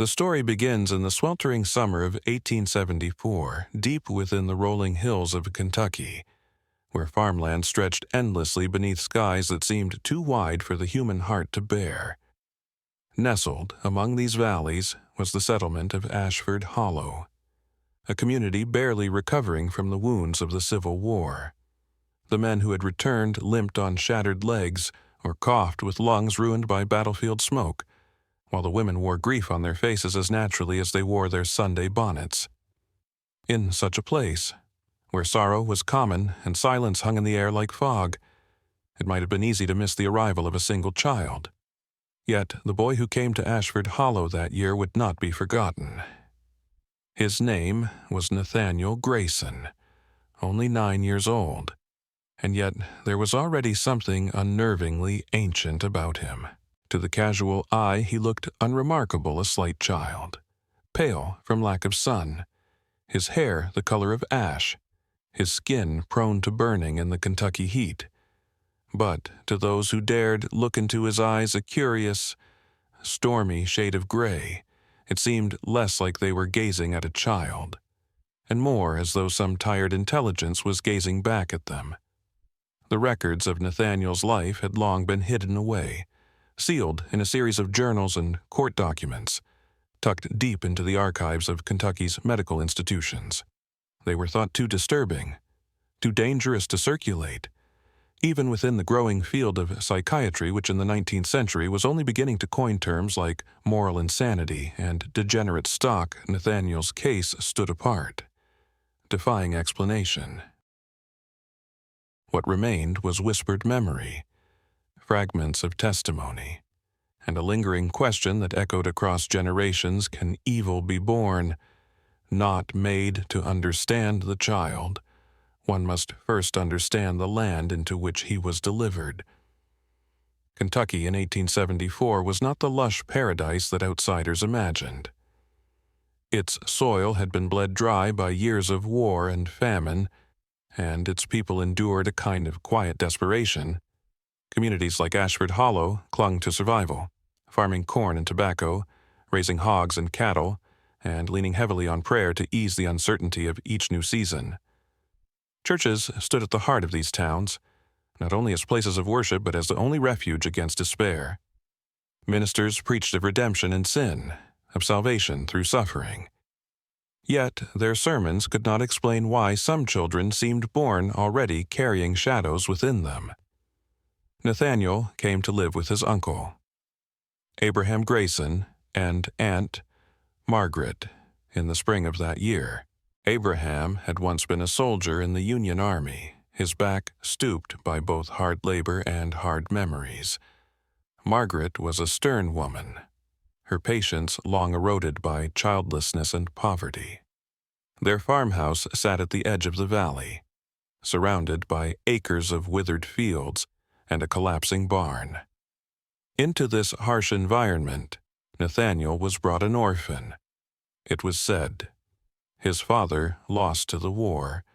The story begins in the sweltering summer of 1874, deep within the rolling hills of Kentucky, where farmland stretched endlessly beneath skies that seemed too wide for the human heart to bear. Nestled among these valleys was the settlement of Ashford Hollow, a community barely recovering from the wounds of the Civil War. The men who had returned limped on shattered legs or coughed with lungs ruined by battlefield smoke, while the women wore grief on their faces as naturally as they wore their Sunday bonnets. In such a place, where sorrow was common and silence hung in the air like fog, it might have been easy to miss the arrival of a single child. Yet the boy who came to Ashford Hollow that year would not be forgotten. His name was Nathaniel Grayson, only 9 years old, and yet there was already something unnervingly ancient about him. To the casual eye, he looked unremarkable, a slight child, pale from lack of sun, his hair the color of ash, his skin prone to burning in the Kentucky heat. But to those who dared look into his eyes a curious, stormy shade of gray, it seemed less like they were gazing at a child, and more as though some tired intelligence was gazing back at them. The records of Nathaniel's life had long been hidden away, sealed in a series of journals and court documents, tucked deep into the archives of Kentucky's medical institutions. They were thought too disturbing, too dangerous to circulate, even within the growing field of psychiatry, which in the 19th century was only beginning to coin terms like moral insanity and degenerate stock. Nathaniel's case stood apart, defying explanation. What remained was whispered memory, fragments of testimony, and a lingering question that echoed across generations: can evil be born? Not made to understand the child, one must first understand the land into which he was delivered. Kentucky in 1874 was not the lush paradise that outsiders imagined. Its soil had been bled dry by years of war and famine, and its people endured a kind of quiet desperation. Communities like Ashford Hollow clung to survival, farming corn and tobacco, raising hogs and cattle, and leaning heavily on prayer to ease the uncertainty of each new season. Churches stood at the heart of these towns, not only as places of worship but as the only refuge against despair. Ministers preached of redemption in sin, of salvation through suffering. Yet their sermons could not explain why some children seemed born already carrying shadows within them. Nathaniel came to live with his uncle, Abraham Grayson, and Aunt Margaret in the spring of that year. Abraham had once been a soldier in the Union Army, his back stooped by both hard labor and hard memories. Margaret was a stern woman, her patience long eroded by childlessness and poverty. Their farmhouse sat at the edge of the valley, surrounded by acres of withered fields and a collapsing barn. Into this harsh environment, Nathaniel was brought an orphan. It was said, his father lost to the war,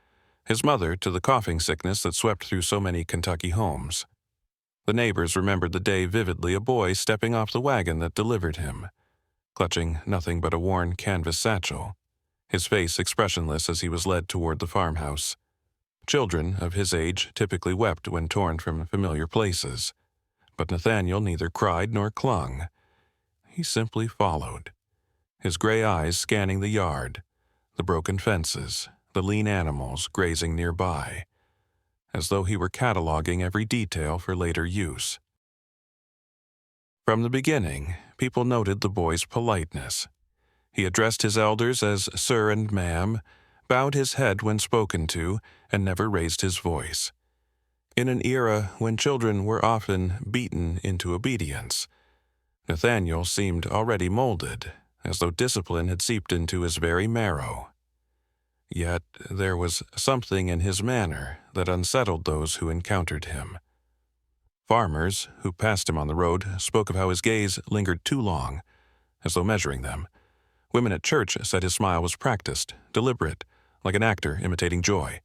his mother to the coughing sickness that swept through so many Kentucky homes. The neighbors remembered the day vividly, a boy stepping off the wagon that delivered him, clutching nothing but a worn canvas satchel, his face expressionless as he was led toward the farmhouse. Children of his age typically wept when torn from familiar places, but Nathaniel neither cried nor clung. He simply followed, his gray eyes scanning the yard, the broken fences, the lean animals grazing nearby, as though he were cataloging every detail for later use. From the beginning, people noted the boy's politeness. He addressed his elders as sir and ma'am, bowed his head when spoken to, and never raised his voice. In an era when children were often beaten into obedience, Nathaniel seemed already molded, as though discipline had seeped into his very marrow. Yet there was something in his manner that unsettled those who encountered him. Farmers who passed him on the road spoke of how his gaze lingered too long, as though measuring them. Women at church said his smile was practiced, deliberate, like an actor imitating joy.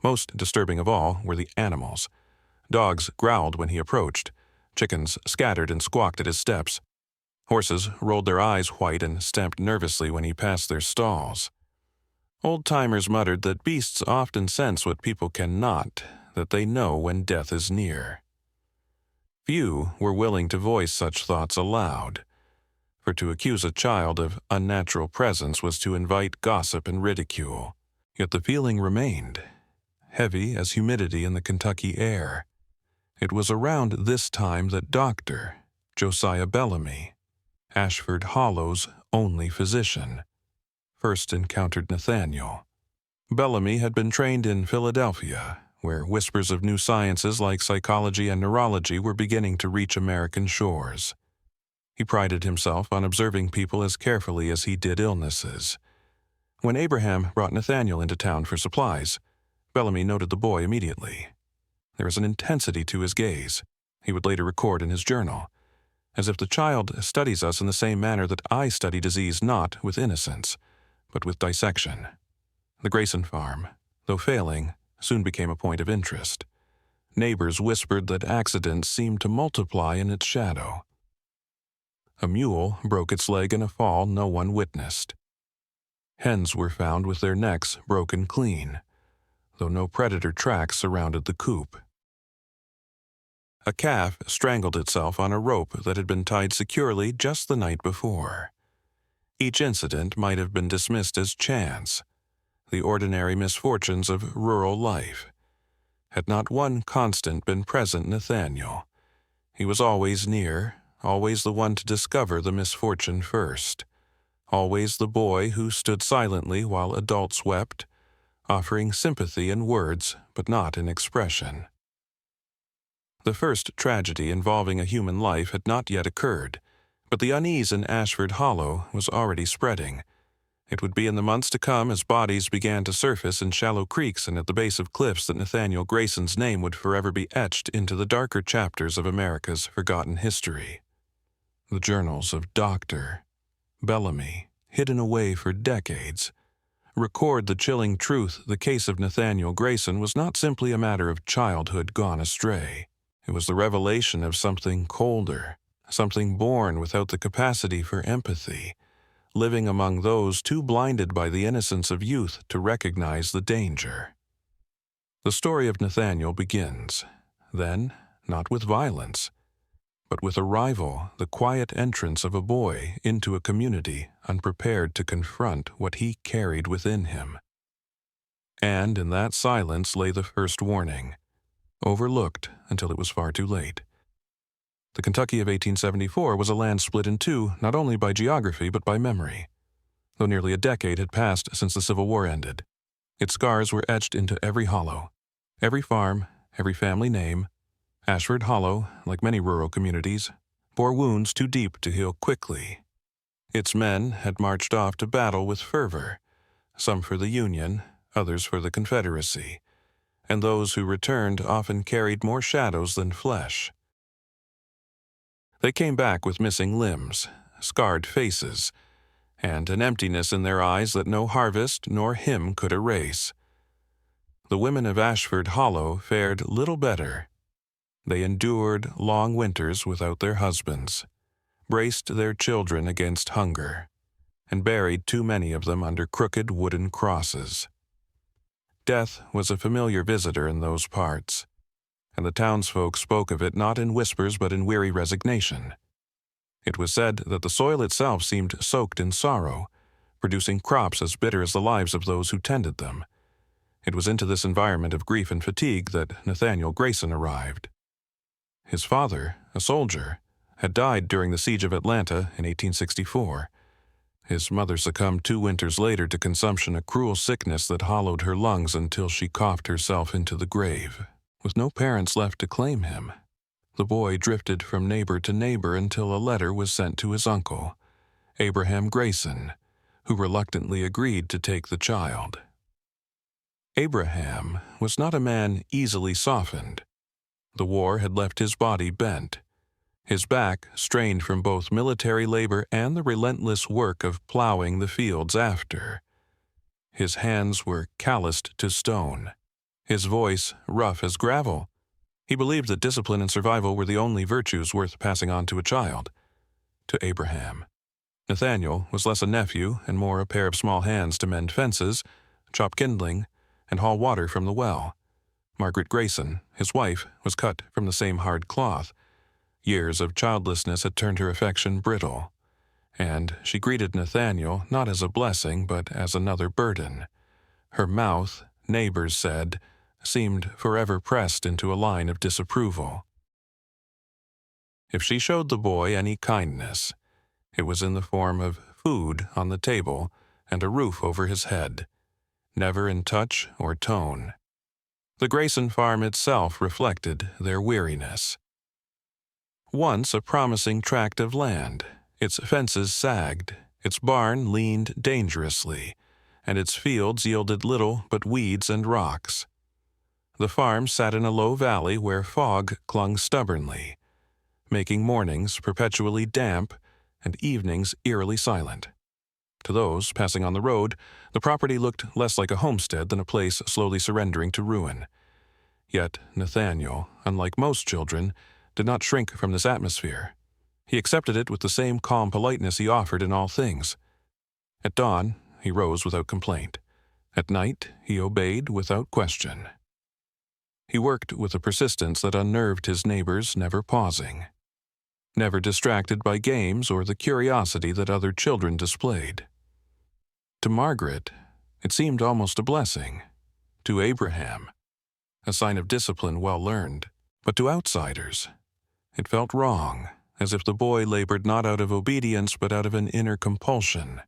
Most disturbing of all were the animals. Dogs growled when he approached. Chickens scattered and squawked at his steps. Horses rolled their eyes white and stamped nervously when he passed their stalls. Old-timers muttered that beasts often sense what people cannot, that they know when death is near. Few were willing to voice such thoughts aloud, for to accuse a child of unnatural presence was to invite gossip and ridicule. Yet the feeling remained, heavy as humidity in the Kentucky air. It was around this time that Dr. Josiah Bellamy, Ashford Hollow's only physician, first encountered Nathaniel. Bellamy had been trained in Philadelphia, where whispers of new sciences like psychology and neurology were beginning to reach American shores. He prided himself on observing people as carefully as he did illnesses. When Abraham brought Nathaniel into town for supplies, Bellamy noted the boy immediately. There was an intensity to his gaze, he would later record in his journal, as if the child studies us in the same manner that I study disease not with innocence, but with dissection. The Grayson farm, though failing, soon became a point of interest. Neighbors whispered that accidents seemed to multiply in its shadow. A mule broke its leg in a fall no one witnessed. Hens were found with their necks broken clean, though no predator tracks surrounded the coop. A calf strangled itself on a rope that had been tied securely just the night before. Each incident might have been dismissed as chance, the ordinary misfortunes of rural life. Had not one constant been present Nathaniel. He was always near, always the one to discover the misfortune first, always the boy who stood silently while adults wept, offering sympathy in words but not in expression. The first tragedy involving a human life had not yet occurred, but the unease in Ashford Hollow was already spreading. It would be in the months to come as bodies began to surface in shallow creeks and at the base of cliffs that Nathaniel Grayson's name would forever be etched into the darker chapters of America's forgotten history. The journals of Dr. Bellamy, hidden away for decades, record the chilling truth the case of Nathaniel Grayson was not simply a matter of childhood gone astray. It was the revelation of something colder, something born without the capacity for empathy, living among those too blinded by the innocence of youth to recognize the danger. The story of Nathaniel begins, then, not with violence, but with arrival, the quiet entrance of a boy into a community unprepared to confront what he carried within him. And in that silence lay the first warning, overlooked until it was far too late. The Kentucky of 1874 was a land split in two not only by geography but by memory. Though nearly a decade had passed since the Civil War ended, its scars were etched into every hollow, every farm, every family name. Ashford Hollow, like many rural communities, bore wounds too deep to heal quickly. Its men had marched off to battle with fervor, some for the Union, others for the Confederacy, and those who returned often carried more shadows than flesh. They came back with missing limbs, scarred faces, and an emptiness in their eyes that no harvest nor hymn could erase. The women of Ashford Hollow fared little better. They endured long winters without their husbands, braced their children against hunger, and buried too many of them under crooked wooden crosses. Death was a familiar visitor in those parts, and the townsfolk spoke of it not in whispers but in weary resignation. It was said that the soil itself seemed soaked in sorrow, producing crops as bitter as the lives of those who tended them. It was into this environment of grief and fatigue that Nathaniel Grayson arrived. His father, a soldier, had died during the siege of Atlanta in 1864. His mother succumbed 2 winters later to consumption, a cruel sickness that hollowed her lungs until she coughed herself into the grave. With no parents left to claim him, the boy drifted from neighbor to neighbor until a letter was sent to his uncle, Abraham Grayson, who reluctantly agreed to take the child. Abraham was not a man easily softened. The war had left his body bent, his back strained from both military labor and the relentless work of plowing the fields after. His hands were calloused to stone, his voice rough as gravel. He believed that discipline and survival were the only virtues worth passing on to a child. to Abraham. Nathaniel was less a nephew and more a pair of small hands to mend fences, chop kindling, and haul water from the well. Margaret Grayson, his wife, was cut from the same hard cloth. Years of childlessness had turned her affection brittle, and she greeted Nathaniel not as a blessing but as another burden. Her mouth, neighbors said, seemed forever pressed into a line of disapproval. If she showed the boy any kindness, it was in the form of food on the table and a roof over his head, never in touch or tone. The Grayson farm itself reflected their weariness. Once a promising tract of land, its fences sagged, its barn leaned dangerously, and its fields yielded little but weeds and rocks. The farm sat in a low valley where fog clung stubbornly, making mornings perpetually damp and evenings eerily silent. To those passing on the road, the property looked less like a homestead than a place slowly surrendering to ruin. Yet Nathaniel, unlike most children, did not shrink from this atmosphere. He accepted it with the same calm politeness he offered in all things. At dawn, he rose without complaint. At night, he obeyed without question. He worked with a persistence that unnerved his neighbors, never pausing, never distracted by games or the curiosity that other children displayed. To Margaret, it seemed almost a blessing. To Abraham, a sign of discipline well learned. But to outsiders, it felt wrong, as if the boy labored not out of obedience but out of an inner compulsion.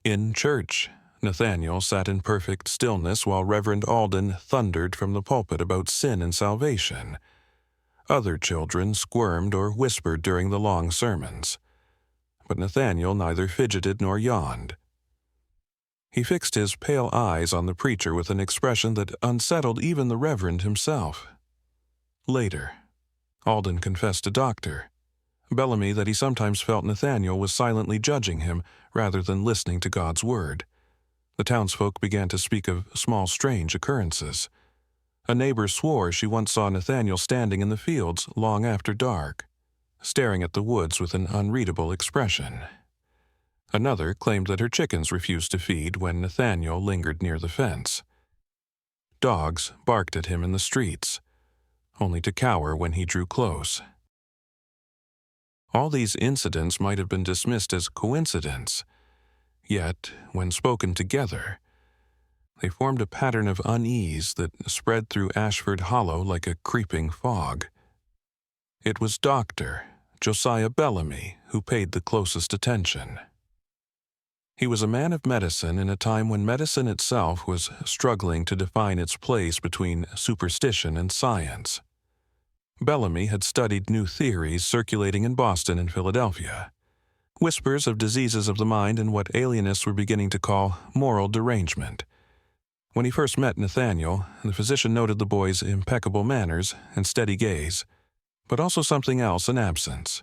In church, Nathaniel sat in perfect stillness while Reverend Alden thundered from the pulpit about sin and salvation. Other children squirmed or whispered during the long sermons, but Nathaniel neither fidgeted nor yawned. He fixed his pale eyes on the preacher with an expression that unsettled even the Reverend himself. Later, Alden confessed to Dr. Bellamy that he sometimes felt Nathaniel was silently judging him rather than listening to God's word. The townsfolk began to speak of small strange occurrences. A neighbor swore she once saw Nathaniel standing in the fields long after dark, staring at the woods with an unreadable expression. Another claimed that her chickens refused to feed when Nathaniel lingered near the fence. Dogs barked at him in the streets, only to cower when he drew close. All these incidents might have been dismissed as coincidence, yet, when spoken together, they formed a pattern of unease that spread through Ashford Hollow like a creeping fog. It was Dr. Josiah Bellamy who paid the closest attention. He was a man of medicine in a time when medicine itself was struggling to define its place between superstition and science. Bellamy had studied new theories circulating in Boston and Philadelphia, whispers of diseases of the mind and what alienists were beginning to call moral derangement. When he first met Nathaniel, the physician noted the boy's impeccable manners and steady gaze, but also something else in absence,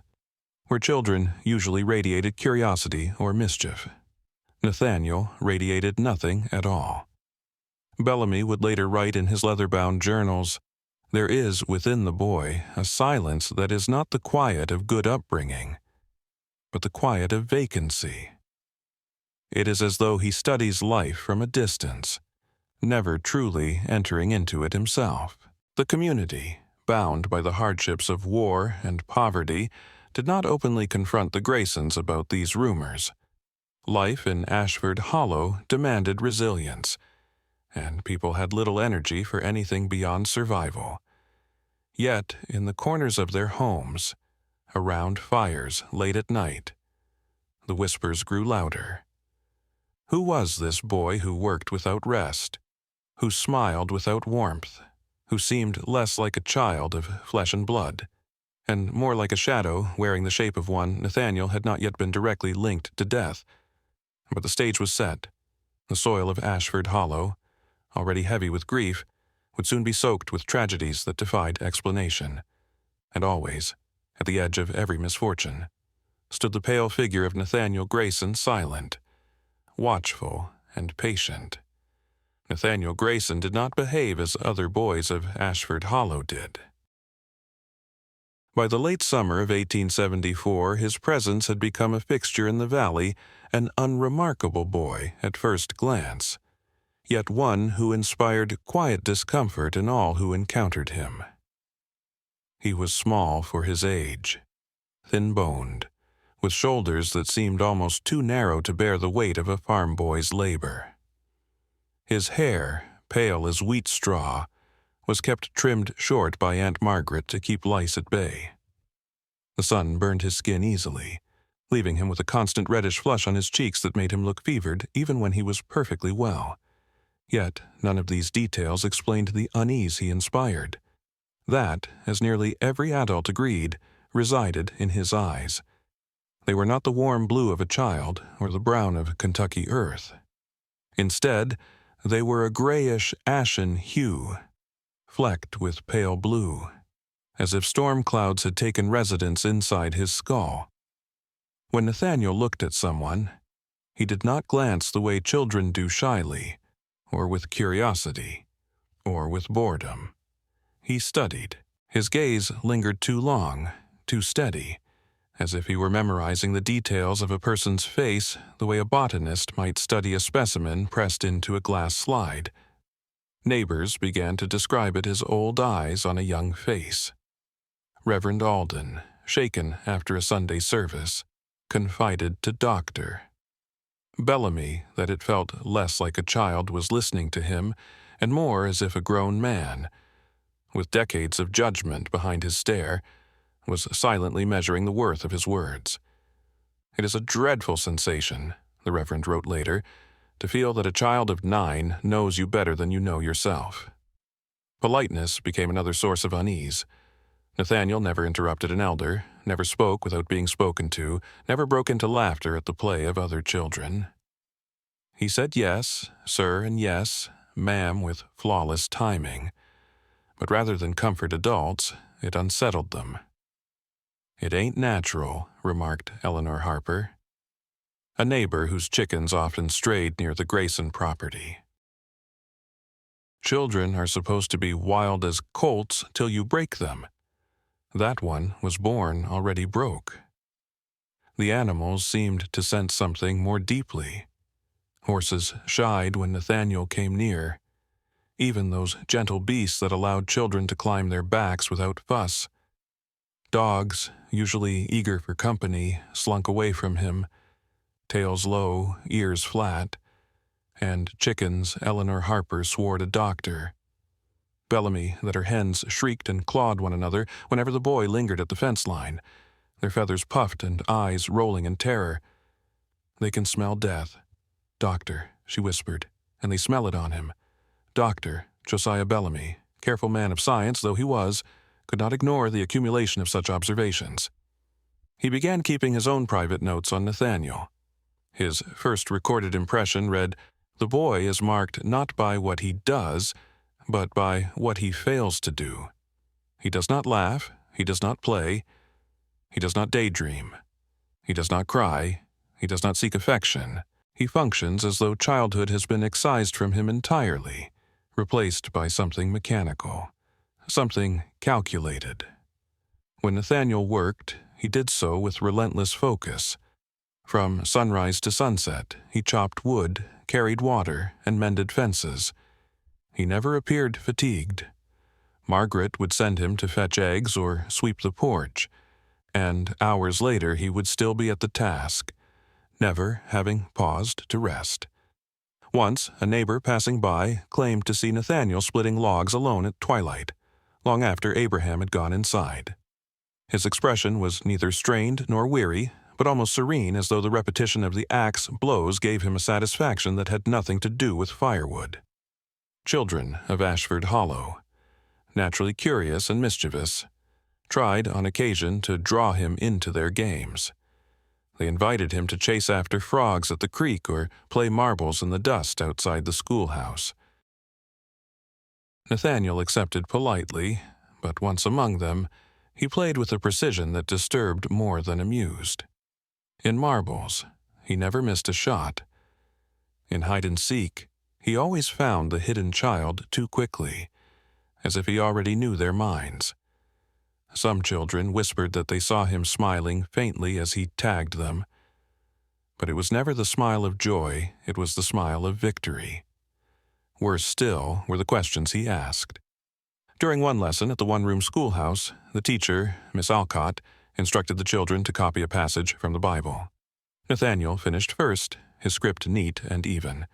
where children usually radiated curiosity or mischief. Nathaniel radiated nothing at all. Bellamy would later write in his leather-bound journals, "There is within the boy a silence that is not the quiet of good upbringing, but the quiet of vacancy. It is as though he studies life from a distance, never truly entering into it himself." The community, bound by the hardships of war and poverty, did not openly confront the Graysons about these rumors. Life in Ashford Hollow demanded resilience, and people had little energy for anything beyond survival. Yet, in the corners of their homes, around fires late at night, the whispers grew louder. Who was this boy who worked without rest, who smiled without warmth, who seemed less like a child of flesh and blood, and more like a shadow wearing the shape of one Nathaniel had not yet been directly linked to death? But the stage was set. The soil of Ashford Hollow, already heavy with grief, would soon be soaked with tragedies that defied explanation. And always, at the edge of every misfortune, stood the pale figure of Nathaniel Grayson, silent, watchful, and patient. Nathaniel Grayson did not behave as other boys of Ashford Hollow did. By the late summer of 1874, his presence had become a fixture in the valley, an unremarkable boy at first glance, yet one who inspired quiet discomfort in all who encountered him. He was small for his age, thin-boned, with shoulders that seemed almost too narrow to bear the weight of a farm boy's labor. His hair, pale as wheat straw, was kept trimmed short by Aunt Margaret to keep lice at bay. The sun burned his skin easily, leaving him with a constant reddish flush on his cheeks that made him look fevered even when he was perfectly well. Yet none of these details explained the unease he inspired. That, as nearly every adult agreed, resided in his eyes. They were not the warm blue of a child or the brown of Kentucky earth. Instead, they were a grayish, ashen hue, flecked with pale blue, as if storm clouds had taken residence inside his skull. When Nathaniel looked at someone, he did not glance the way children do shyly, or with curiosity, or with boredom. He studied. His gaze lingered too long, too steady, as if he were memorizing the details of a person's face the way a botanist might study a specimen pressed into a glass slide. Neighbors began to describe it as old eyes on a young face. Reverend Alden, shaken after a Sunday service, confided to Doctor Bellamy that it felt less like a child was listening to him and more as if a grown man, with decades of judgment behind his stare, was silently measuring the worth of his words. "It is a dreadful sensation," the Reverend wrote later, "to feel that a child of 9 knows you better than you know yourself." Politeness became another source of unease. Nathaniel never interrupted an elder, never spoke without being spoken to, never broke into laughter at the play of other children. He said yes, sir, and yes, ma'am, with flawless timing. But rather than comfort adults, it unsettled them. "It ain't natural," remarked Eleanor Harper, a neighbor whose chickens often strayed near the Grayson property. "Children are supposed to be wild as colts till you break them. That one was born already broke." The animals seemed to sense something more deeply. Horses shied when Nathaniel came near, even those gentle beasts that allowed children to climb their backs without fuss. Dogs, usually eager for company, slunk away from him, tails low, ears flat, and chickens Eleanor Harper swore to Doctor Bellamy that her hens shrieked and clawed one another whenever the boy lingered at the fence line, their feathers puffed and eyes rolling in terror. "They can smell death. Doctor," she whispered, "and they smell it on him." Dr. Josiah Bellamy, careful man of science though he was, could not ignore the accumulation of such observations. He began keeping his own private notes on Nathaniel. His first recorded impression read, "The boy is marked not by what he does, but by what he fails to do. He does not laugh, he does not play, he does not daydream, he does not cry, he does not seek affection. He functions as though childhood has been excised from him entirely, replaced by something mechanical, something calculated." When Nathaniel worked, he did so with relentless focus. From sunrise to sunset, he chopped wood, carried water, and mended fences. He never appeared fatigued. Margaret would send him to fetch eggs or sweep the porch, and hours later he would still be at the task, never having paused to rest. Once, a neighbor passing by claimed to see Nathaniel splitting logs alone at twilight, long after Abraham had gone inside. His expression was neither strained nor weary, but almost serene, as though the repetition of the axe blows gave him a satisfaction that had nothing to do with firewood. Children of Ashford Hollow, naturally curious and mischievous, tried on occasion to draw him into their games. They invited him to chase after frogs at the creek or play marbles in the dust outside the schoolhouse. Nathaniel accepted politely, but once among them, he played with a precision that disturbed more than amused. In marbles, he never missed a shot. In hide-and-seek, he always found the hidden child too quickly, as if he already knew their minds. Some children whispered that they saw him smiling faintly as he tagged them. But it was never the smile of joy, it was the smile of victory. Worse still were the questions he asked. During one lesson at the one-room schoolhouse, the teacher, Miss Alcott, instructed the children to copy a passage from the Bible. Nathaniel finished first, his script neat and even.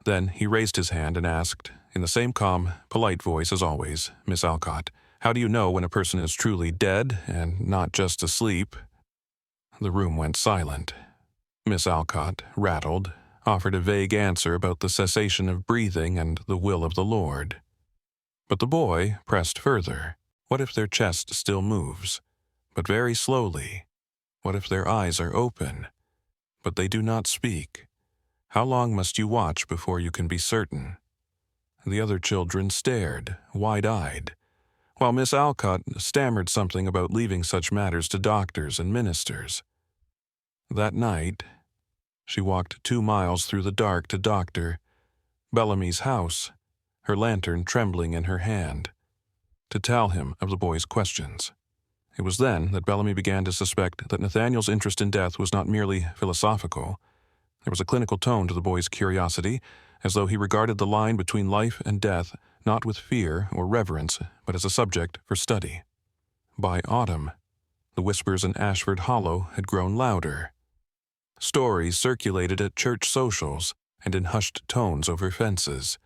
Then he raised his hand and asked, in the same calm, polite voice as always, Miss Alcott, "How do you know when a person is truly dead and not just asleep?" The room went silent. Miss Alcott, rattled, offered a vague answer about the cessation of breathing and the will of the Lord. But the boy pressed further. What if their chest still moves, but very slowly? What if their eyes are open, but they do not speak? How long must you watch before you can be certain? The other children stared, wide-eyed, while Miss Alcott stammered something about leaving such matters to doctors and ministers. That night, she walked 2 miles through the dark to Dr. Bellamy's house, her lantern trembling in her hand, to tell him of the boy's questions. It was then that Bellamy began to suspect that Nathaniel's interest in death was not merely philosophical. There was a clinical tone to the boy's curiosity, as though he regarded the line between life and death not with fear or reverence, but as a subject for study. By autumn, the whispers in Ashford Hollow had grown louder. Stories circulated at church socials and in hushed tones over fences.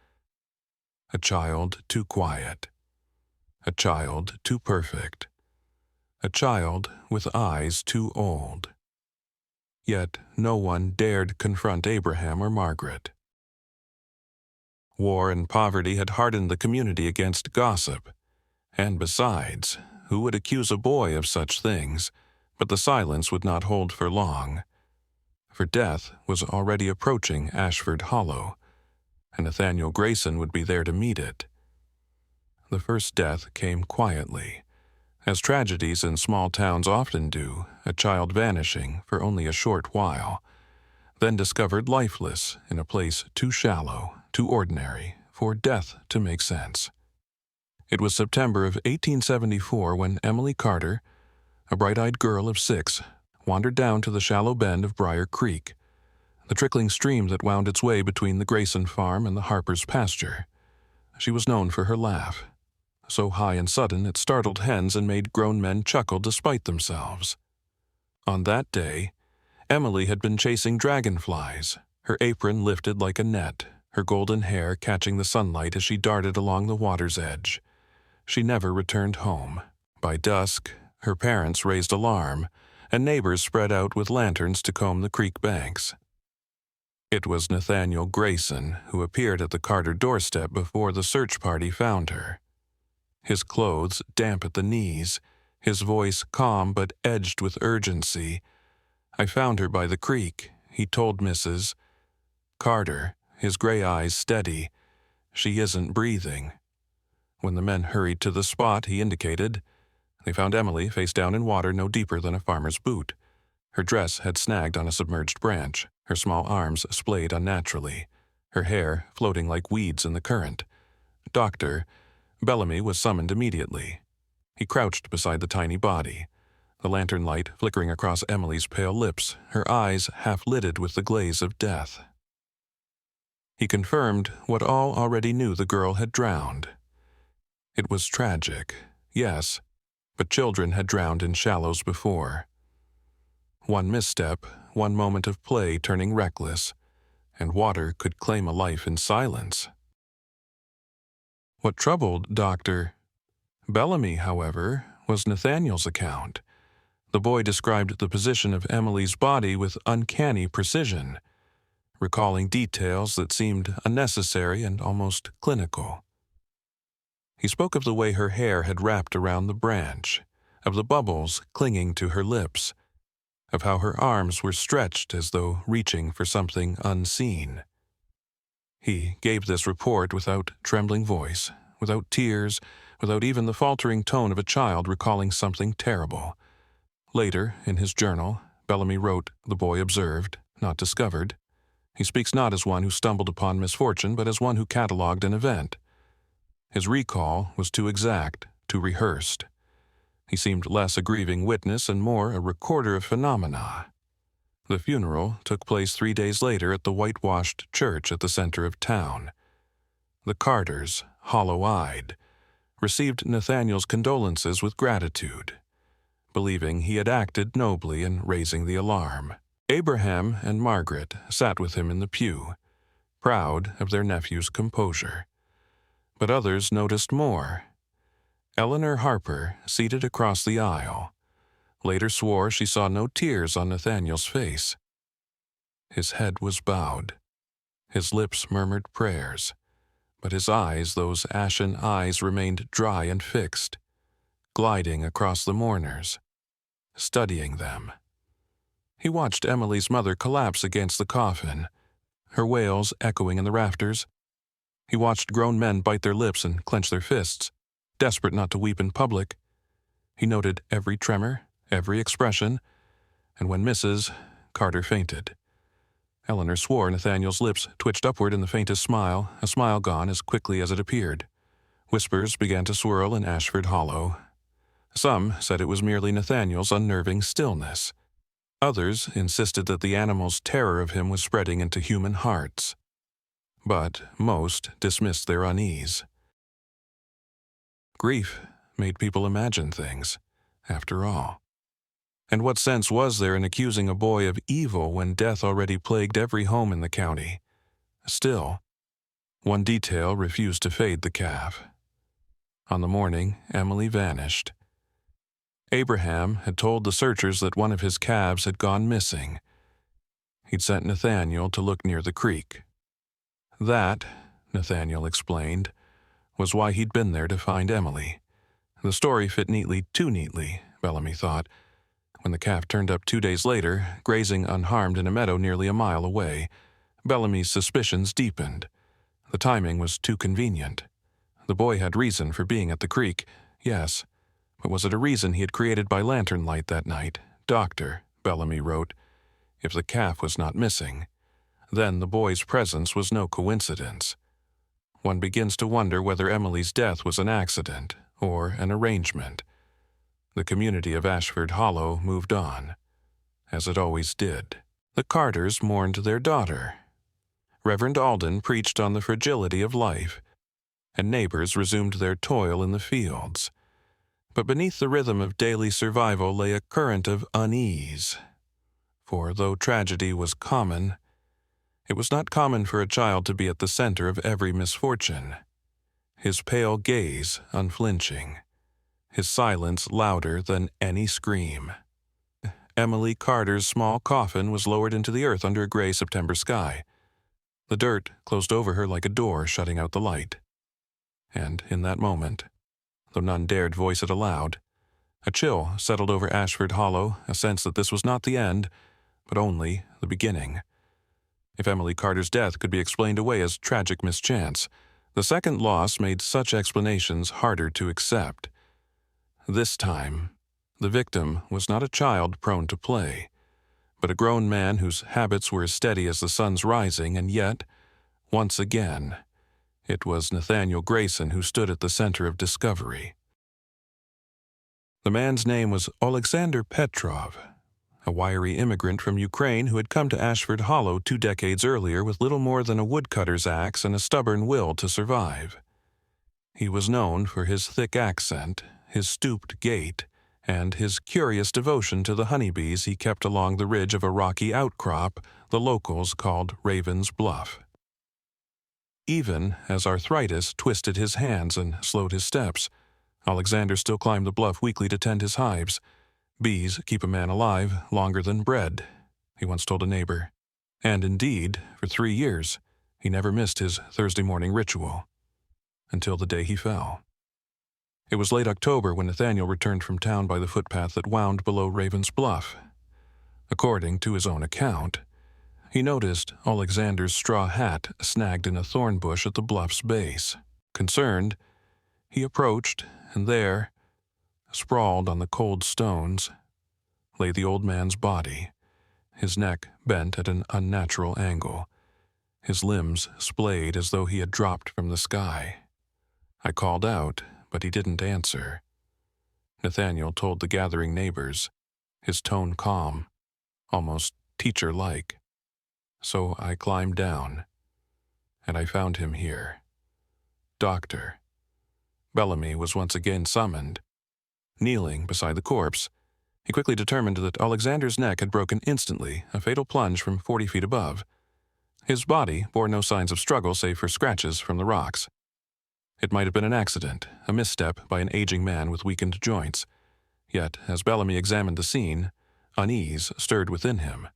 A child too quiet. A child too perfect. A child with eyes too old. Yet no one dared confront Abraham or Margaret. War and poverty had hardened the community against gossip. And besides, who would accuse a boy of such things? But the silence would not hold for long. For death was already approaching Ashford Hollow, and Nathaniel Grayson would be there to meet it. The first death came quietly, as tragedies in small towns often do, a child vanishing for only a short while, then discovered lifeless in a place too shallow, too ordinary, for death to make sense. It was September of 1874 when Emily Carter, a bright-eyed girl of 6, wandered down to the shallow bend of Briar Creek, the trickling stream that wound its way between the Grayson farm and the Harper's pasture. She was known for her laugh, so high and sudden it startled hens and made grown men chuckle despite themselves. On that day, Emily had been chasing dragonflies, her apron lifted like a net, her golden hair catching the sunlight as she darted along the water's edge. She never returned home. By dusk, her parents raised alarm, and neighbors spread out with lanterns to comb the creek banks. It was Nathaniel Grayson who appeared at the Carter doorstep before the search party found her. His clothes damp at the knees, his voice calm but edged with urgency. "I found her by the creek," he told Mrs. Carter, his gray eyes steady. "She isn't breathing." When the men hurried to the spot he indicated, they found Emily face down in water no deeper than a farmer's boot. Her dress had snagged on a submerged branch, her small arms splayed unnaturally, her hair floating like weeds in the current. Dr. Bellamy was summoned immediately. He crouched beside the tiny body, the lantern light flickering across Emily's pale lips, her eyes half-lidded with the glaze of death. He confirmed what all already knew: the girl had drowned. It was tragic, yes, but children had drowned in shallows before. One misstep, one moment of play turning reckless, and water could claim a life in silence. What troubled Dr. Bellamy, however, was Nathaniel's account. The boy described the position of Emily's body with uncanny precision, recalling details that seemed unnecessary and almost clinical. He spoke of the way her hair had wrapped around the branch, of the bubbles clinging to her lips, of how her arms were stretched as though reaching for something unseen. He gave this report without trembling voice, without tears, without even the faltering tone of a child recalling something terrible. Later, in his journal, Bellamy wrote, "The boy observed, not discovered. He speaks not as one who stumbled upon misfortune, but as one who catalogued an event. His recall was too exact, too rehearsed. He seemed less a grieving witness and more a recorder of phenomena. The funeral took place 3 days later at the whitewashed church at the center of town. The Carters, hollow-eyed, received Nathaniel's condolences with gratitude, believing he had acted nobly in raising the alarm. Abraham and Margaret sat with him in the pew, proud of their nephew's composure. But others noticed more. Eleanor Harper, seated across the aisle, later swore she saw no tears on Nathaniel's face. His head was bowed. His lips murmured prayers, but his eyes, those ashen eyes, remained dry and fixed, gliding across the mourners, studying them. He watched Emily's mother collapse against the coffin, her wails echoing in the rafters. He watched grown men bite their lips and clench their fists, desperate not to weep in public. He noted every tremor, every expression, and when Mrs. Carter fainted, Eleanor swore Nathaniel's lips twitched upward in the faintest smile, a smile gone as quickly as it appeared. Whispers began to swirl in Ashford Hollow. Some said it was merely Nathaniel's unnerving stillness. Others insisted that the animal's terror of him was spreading into human hearts. But most dismissed their unease. Grief made people imagine things, after all. And what sense was there in accusing a boy of evil when death already plagued every home in the county? Still, one detail refused to fade the calf. On the morning Emily vanished, Abraham had told the searchers that one of his calves had gone missing. He'd sent Nathaniel to look near the creek. That, Nathaniel explained, was why he'd been there to find Emily. The story fit neatly, too neatly, Bellamy thought. When the calf turned up 2 days later, grazing unharmed in a meadow nearly a mile away, Bellamy's suspicions deepened. The timing was too convenient. The boy had reason for being at the creek, yes, but was it a reason he had created by lantern light that night? Doctor, Bellamy wrote, if the calf was not missing, then the boy's presence was no coincidence. One begins to wonder whether Emily's death was an accident or an arrangement. The community of Ashford Hollow moved on, as it always did. The Carters mourned their daughter. Reverend Alden preached on the fragility of life, and neighbors resumed their toil in the fields. But beneath the rhythm of daily survival lay a current of unease. For though tragedy was common, it was not common for a child to be at the center of every misfortune. His pale gaze unflinching, his silence louder than any scream. Emily Carter's small coffin was lowered into the earth under a gray September sky. The dirt closed over her like a door shutting out the light. And in that moment, though none dared voice it aloud, a chill settled over Ashford Hollow, a sense that this was not the end, but only the beginning. If Emily Carter's death could be explained away as tragic mischance, the second loss made such explanations harder to accept. This time, the victim was not a child prone to play, but a grown man whose habits were as steady as the sun's rising, and yet, once again, it was Nathaniel Grayson who stood at the center of discovery. The man's name was Alexander Petrov, a wiry immigrant from Ukraine who had come to Ashford Hollow 2 decades earlier with little more than a woodcutter's axe and a stubborn will to survive. He was known for his thick accent, his stooped gait, and his curious devotion to the honeybees he kept along the ridge of a rocky outcrop the locals called Raven's Bluff. Even as arthritis twisted his hands and slowed his steps, Alexander still climbed the bluff weekly to tend his hives. Bees keep a man alive longer than bread, he once told a neighbor. And indeed, for 3 years, he never missed his Thursday morning ritual, until the day he fell. It was late October when Nathaniel returned from town by the footpath that wound below Raven's Bluff. According to his own account, he noticed Alexander's straw hat snagged in a thorn bush at the bluff's base. Concerned, he approached, and there, sprawled on the cold stones, lay the old man's body, his neck bent at an unnatural angle, his limbs splayed as though he had dropped from the sky. I called out, but he didn't answer. Nathaniel told the gathering neighbors, his tone calm, almost teacher-like. So I climbed down, and I found him here. Doctor. Bellamy was once again summoned. Kneeling beside the corpse, he quickly determined that Alexander's neck had broken instantly, a fatal plunge from 40 feet above. His body bore no signs of struggle save for scratches from the rocks. It might have been an accident, a misstep by an aging man with weakened joints. Yet, as Bellamy examined the scene, unease stirred within him.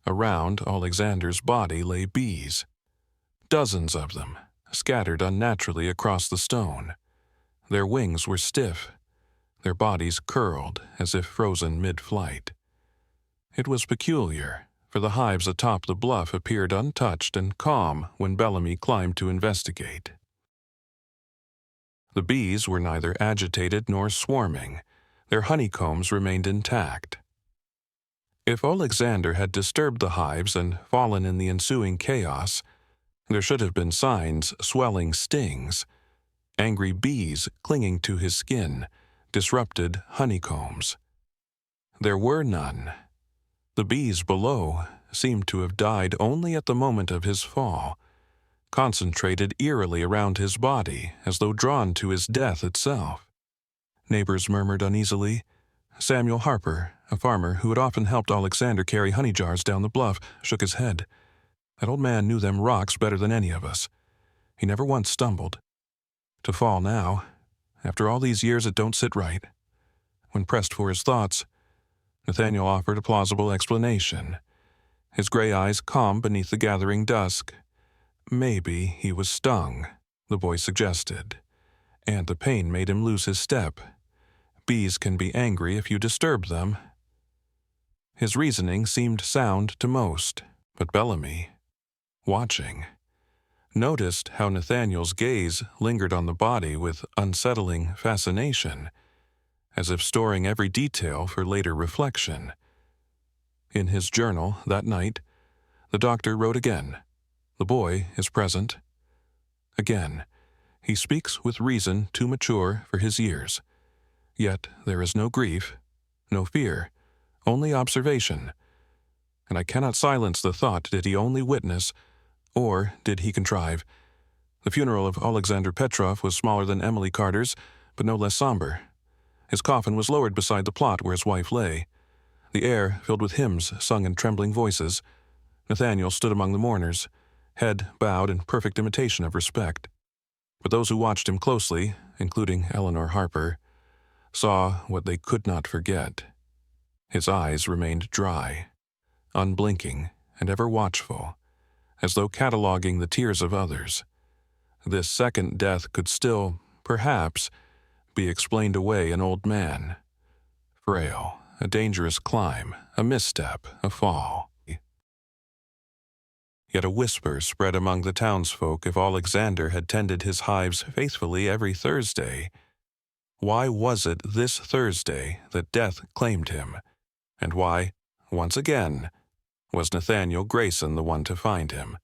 Around Alexander's body lay bees. Dozens of them, scattered unnaturally across the stone. Their wings were stiff, their bodies curled as if frozen mid-flight. It was peculiar, for the hives atop the bluff appeared untouched and calm when Bellamy climbed to investigate. The bees were neither agitated nor swarming. Their honeycombs remained intact. If Alexander had disturbed the hives and fallen in the ensuing chaos, there should have been signs, swelling stings, angry bees clinging to his skin, disrupted honeycombs. There were none. The bees below seemed to have died only at the moment of his fall, concentrated eerily around his body as though drawn to his death itself. Neighbors murmured uneasily. Samuel Harper, a farmer who had often helped Alexander carry honey jars down the bluff, shook his head. That old man knew them rocks better than any of us. He never once stumbled. To fall now, after all these years, it don't sit right. When pressed for his thoughts, Nathaniel offered a plausible explanation, his gray eyes calm beneath the gathering dusk. Maybe he was stung, the boy suggested, and the pain made him lose his step. Bees can be angry if you disturb them. His reasoning seemed sound to most, but Bellamy, watching, noticed how Nathaniel's gaze lingered on the body with unsettling fascination, as if storing every detail for later reflection. In his journal that night, the doctor wrote again. The boy is present. Again, he speaks with reason too mature for his years. Yet there is no grief, no fear, only observation. And I cannot silence the thought, did he only witness, or did he contrive? The funeral of Alexander Petrov was smaller than Emily Carter's, but no less somber. His coffin was lowered beside the plot where his wife lay. The air filled with hymns sung in trembling voices. Nathaniel stood among the mourners, head bowed in perfect imitation of respect. But those who watched him closely, including Eleanor Harper, saw what they could not forget. His eyes remained dry, unblinking, and ever watchful, as though cataloging the tears of others. This second death could still, perhaps, be explained away an old man. Frail, a dangerous climb, a misstep, a fall. Yet a whisper spread among the townsfolk if Alexander had tended his hives faithfully every Thursday. Why was it this Thursday that death claimed him? And why, once again, was Nathaniel Grayson the one to find him?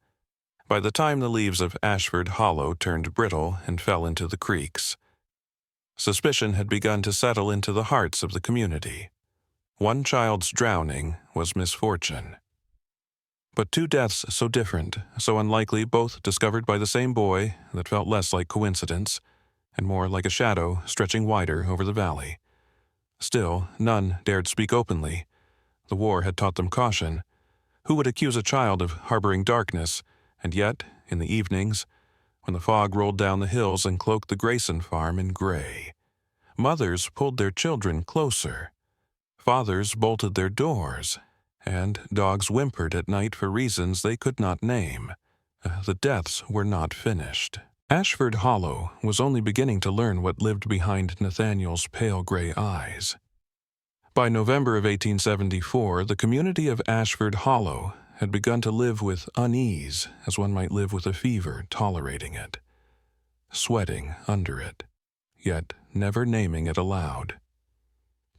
By the time the leaves of Ashford Hollow turned brittle and fell into the creeks, suspicion had begun to settle into the hearts of the community. One child's drowning was misfortune. But two deaths so different, so unlikely, both discovered by the same boy, that felt less like coincidence and more like a shadow stretching wider over the valley. Still, none dared speak openly. The war had taught them caution. Who would accuse a child of harboring darkness? And yet, in the evenings, when the fog rolled down the hills and cloaked the Grayson farm in gray, mothers pulled their children closer. Fathers bolted their doors, and dogs whimpered at night for reasons they could not name. The deaths were not finished. Ashford Hollow was only beginning to learn what lived behind Nathaniel's pale gray eyes. By November of 1874, the community of Ashford Hollow had begun to live with unease, as one might live with a fever, tolerating it, sweating under it, yet never naming it aloud.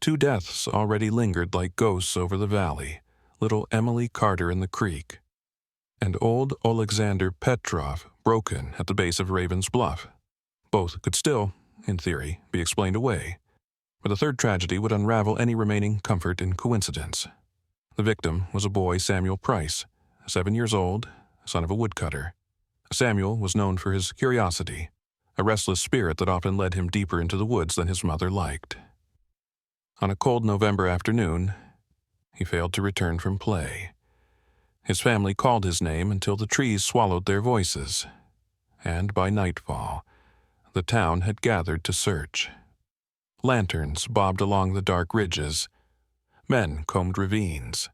Two deaths already lingered like ghosts over the valley, little Emily Carter in the creek, and old Alexander Petrov broken at the base of Raven's Bluff. Both could still, in theory, be explained away. But the third tragedy would unravel any remaining comfort in coincidence. The victim was a boy, Samuel Price, 7 years old, son of a woodcutter. Samuel was known for his curiosity, a restless spirit that often led him deeper into the woods than his mother liked. On a cold November afternoon, he failed to return from play. His family called his name until the trees swallowed their voices, and by nightfall, the town had gathered to search. Lanterns bobbed along the dark ridges. Men combed ravines,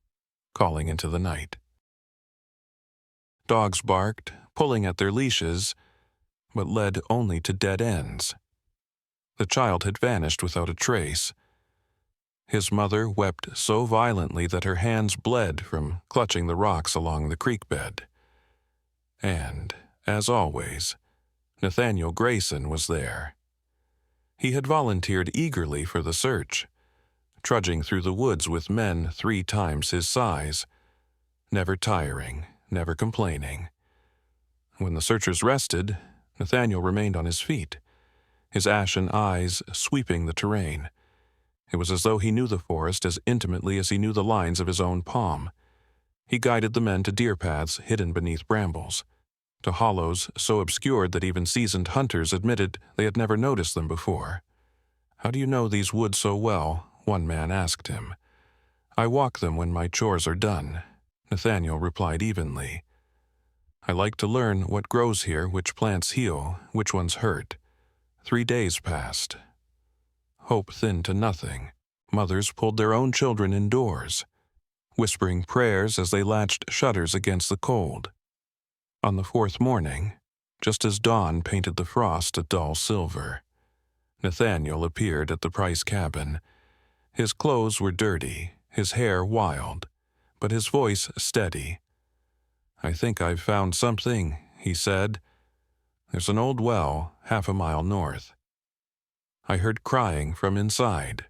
calling into the night. Dogs barked, pulling at their leashes, but led only to dead ends. The child had vanished without a trace. His mother wept so violently that her hands bled from clutching the rocks along the creek bed. And, as always, Nathaniel Grayson was there. He had volunteered eagerly for the search, trudging through the woods with men 3 times his size, never tiring, never complaining. When the searchers rested, Nathaniel remained on his feet, his ashen eyes sweeping the terrain. It was as though he knew the forest as intimately as he knew the lines of his own palm. He guided the men to deer paths hidden beneath brambles, to hollows so obscured that even seasoned hunters admitted they had never noticed them before. "How do you know these woods so well?" one man asked him. "I walk them when my chores are done," Nathaniel replied evenly. "I like to learn what grows here, which plants heal, which ones hurt." 3 days passed. Hope thinned to nothing. Mothers pulled their own children indoors, whispering prayers as they latched shutters against the cold. On the 4th morning, just as dawn painted the frost a dull silver, Nathaniel appeared at the Price cabin. His clothes were dirty, his hair wild, but his voice steady. "I think I've found something," he said. "There's an old well 1/2 mile north." I heard crying from inside.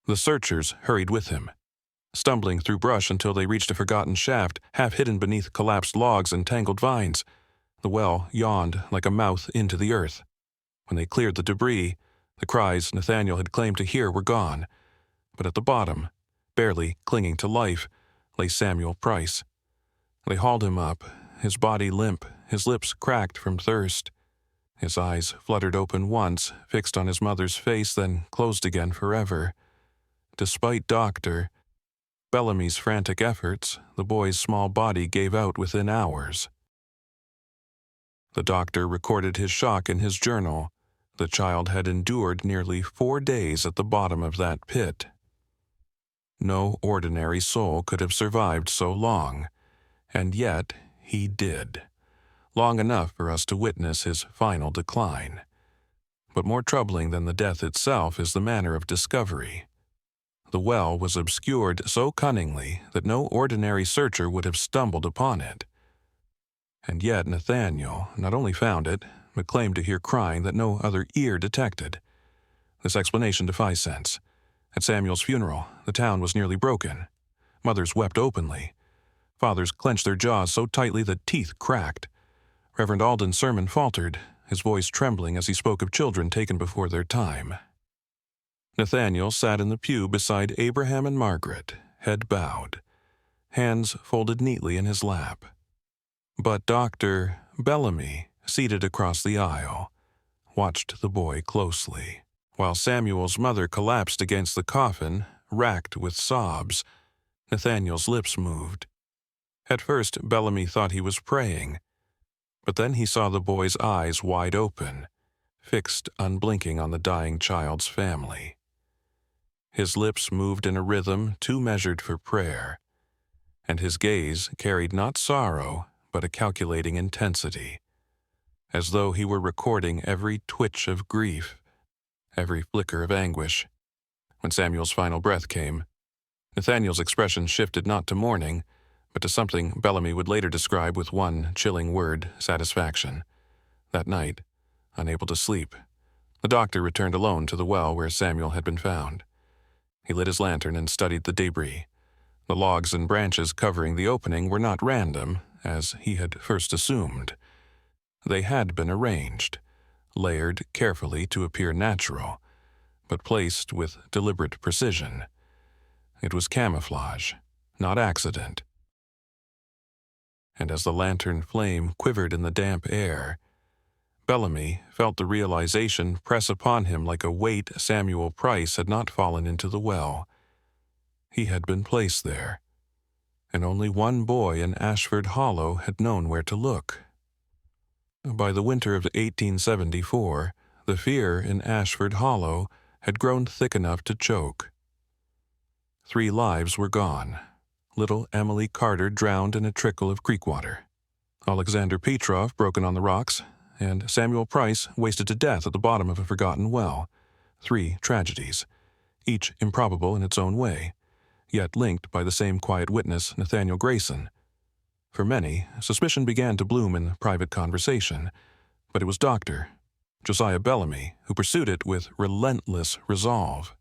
The searchers hurried with him, stumbling through brush until they reached a forgotten shaft, half hidden beneath collapsed logs and tangled vines. The well yawned like a mouth into the earth. When they cleared the debris, the cries Nathaniel had claimed to hear were gone. But at the bottom, barely clinging to life, lay Samuel Price. They hauled him up, his body limp, his lips cracked from thirst. His eyes fluttered open once, fixed on his mother's face, then closed again forever. Despite Dr. Bellamy's frantic efforts, the boy's small body gave out within hours. The doctor recorded his shock in his journal. The child had endured nearly 4 days at the bottom of that pit. No ordinary soul could have survived so long, and yet he did. Long enough for us to witness his final decline. But more troubling than the death itself is the manner of discovery. The well was obscured so cunningly that no ordinary searcher would have stumbled upon it. And yet Nathaniel not only found it, but claimed to hear crying that no other ear detected. This explanation defies sense. At Samuel's funeral, the town was nearly broken. Mothers wept openly. Fathers clenched their jaws so tightly that teeth cracked. Reverend Alden's sermon faltered, his voice trembling as he spoke of children taken before their time. Nathaniel sat in the pew beside Abraham and Margaret, head bowed, hands folded neatly in his lap. But Dr. Bellamy, seated across the aisle, watched the boy closely. While Samuel's mother collapsed against the coffin, racked with sobs, Nathaniel's lips moved. At first, Bellamy thought he was praying, but then he saw the boy's eyes wide open, fixed unblinking on the dying child's family. His lips moved in a rhythm too measured for prayer, and his gaze carried not sorrow, but a calculating intensity, as though he were recording every twitch of grief, every flicker of anguish. When Samuel's final breath came, Nathaniel's expression shifted not to mourning, but to something Bellamy would later describe with one chilling word: satisfaction. That night, unable to sleep, the doctor returned alone to the well where Samuel had been found. He lit his lantern and studied the debris. The logs and branches covering the opening were not random, as he had first assumed. They had been arranged, layered carefully to appear natural, but placed with deliberate precision. It was camouflage, not accident. And as the lantern flame quivered in the damp air, Bellamy felt the realization press upon him like a weight. Samuel Price had not fallen into the well. He had been placed there, and only one boy in Ashford Hollow had known where to look. By the winter of 1874, the fear in Ashford Hollow had grown thick enough to choke. 3 lives were gone. Little Emily Carter drowned in a trickle of creek water. Alexander Petrov broken on the rocks, and Samuel Price wasted to death at the bottom of a forgotten well. 3 tragedies, each improbable in its own way, yet linked by the same quiet witness, Nathaniel Grayson. For many, suspicion began to bloom in private conversation, but it was Dr. Josiah Bellamy who pursued it with relentless resolve.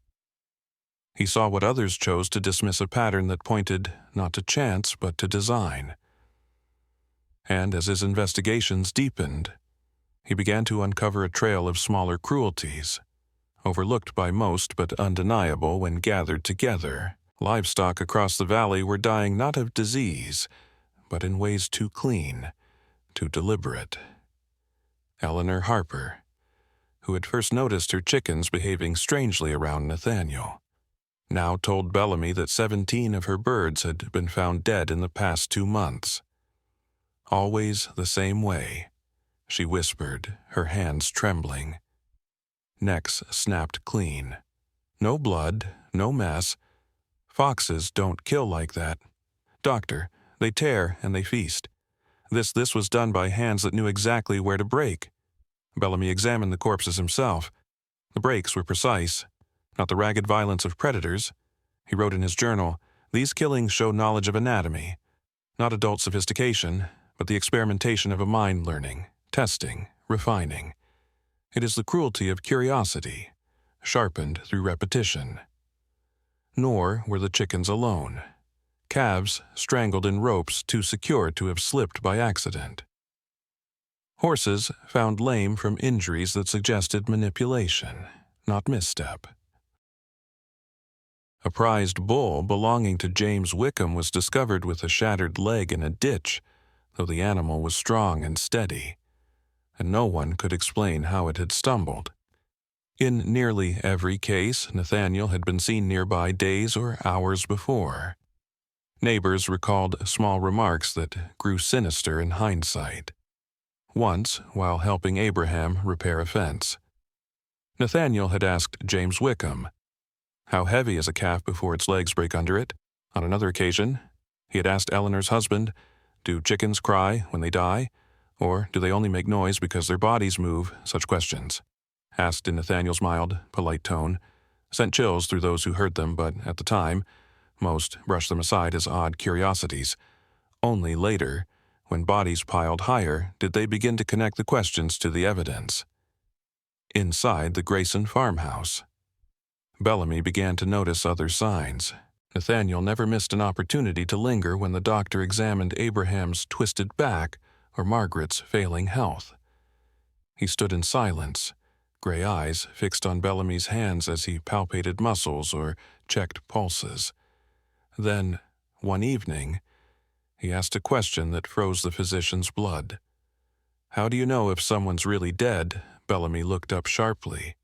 He saw what others chose to dismiss, a pattern that pointed not to chance but to design. And as his investigations deepened, he began to uncover a trail of smaller cruelties, overlooked by most but undeniable when gathered together. Livestock across the valley were dying not of disease, but in ways too clean, too deliberate. Eleanor Harper, who had first noticed her chickens behaving strangely around Nathaniel, now told Bellamy that 17 of her birds had been found dead in the past 2 months. Always the same way, she whispered, her hands trembling. Necks snapped clean. No blood, no mess. Foxes don't kill like that. Doctor, they tear and they feast. This was done by hands that knew exactly where to break. Bellamy examined the corpses himself. The breaks were precise, not the ragged violence of predators. He wrote in his journal, "These killings show knowledge of anatomy, not adult sophistication, but the experimentation of a mind learning, testing, refining. It is the cruelty of curiosity, sharpened through repetition." Nor were the chickens alone. Calves strangled in ropes too secure to have slipped by accident. Horses found lame from injuries that suggested manipulation, not misstep. A prized bull belonging to James Wickham was discovered with a shattered leg in a ditch, though the animal was strong and steady, and no one could explain how it had stumbled. In nearly every case, Nathaniel had been seen nearby days or hours before. Neighbors recalled small remarks that grew sinister in hindsight. Once, while helping Abraham repair a fence, Nathaniel had asked James Wickham, "How heavy is a calf before its legs break under it?" On another occasion, he had asked Eleanor's husband, "Do chickens cry when they die, or do they only make noise because their bodies move?" Such questions, asked in Nathaniel's mild, polite tone, sent chills through those who heard them, but at the time, most brushed them aside as odd curiosities. Only later, when bodies piled higher, did they begin to connect the questions to the evidence. Inside the Grayson farmhouse, Bellamy began to notice other signs. Nathaniel never missed an opportunity to linger when the doctor examined Abraham's twisted back or Margaret's failing health. He stood in silence, gray eyes fixed on Bellamy's hands as he palpated muscles or checked pulses. Then, one evening, he asked a question that froze the physician's blood. "How do you know if someone's really dead?" Bellamy looked up sharply.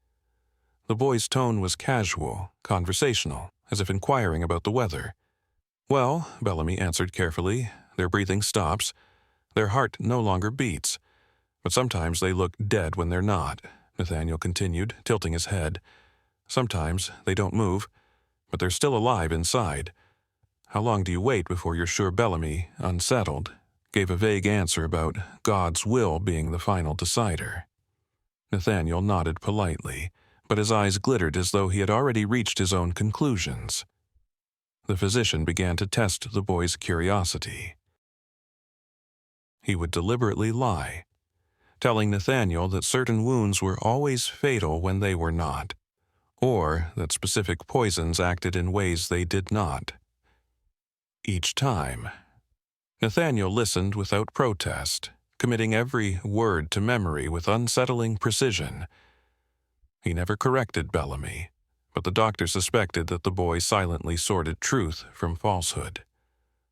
The boy's tone was casual, conversational, as if inquiring about the weather. "Well," Bellamy answered carefully, "their breathing stops. Their heart no longer beats. But sometimes they look dead when they're not," Nathaniel continued, tilting his head. "Sometimes they don't move, but they're still alive inside. How long do you wait before you're sure?" Bellamy, unsettled, gave a vague answer about God's will being the final decider. Nathaniel nodded politely, but his eyes glittered as though he had already reached his own conclusions. The physician began to test the boy's curiosity. He would deliberately lie, telling Nathaniel that certain wounds were always fatal when they were not, or that specific poisons acted in ways they did not. Each time, Nathaniel listened without protest, committing every word to memory with unsettling precision. He never corrected Bellamy, But the doctor suspected that the boy silently sorted truth from falsehood,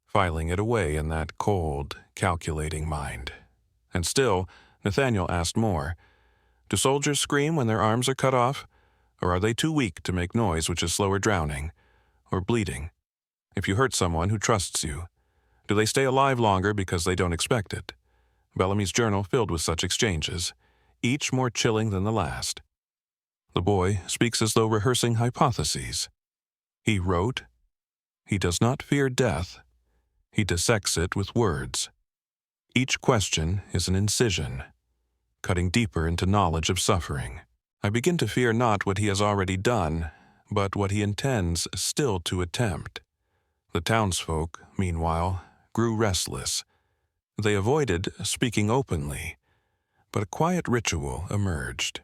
filing it away in that cold, calculating mind. And still, Nathaniel asked more. Do soldiers scream when their arms are cut off? Or are they too weak to make noise, which is slower drowning or bleeding? If you hurt someone who trusts you, do they stay alive longer because they don't expect it? Bellamy's journal filled with such exchanges, each more chilling than the last. The boy speaks as though rehearsing hypotheses. He wrote, "He does not fear death. He dissects it with words. Each question is an incision, cutting deeper into knowledge of suffering. I begin to fear not what he has already done, but what he intends still to attempt." The townsfolk, meanwhile, grew restless. They avoided speaking openly, but a quiet ritual emerged.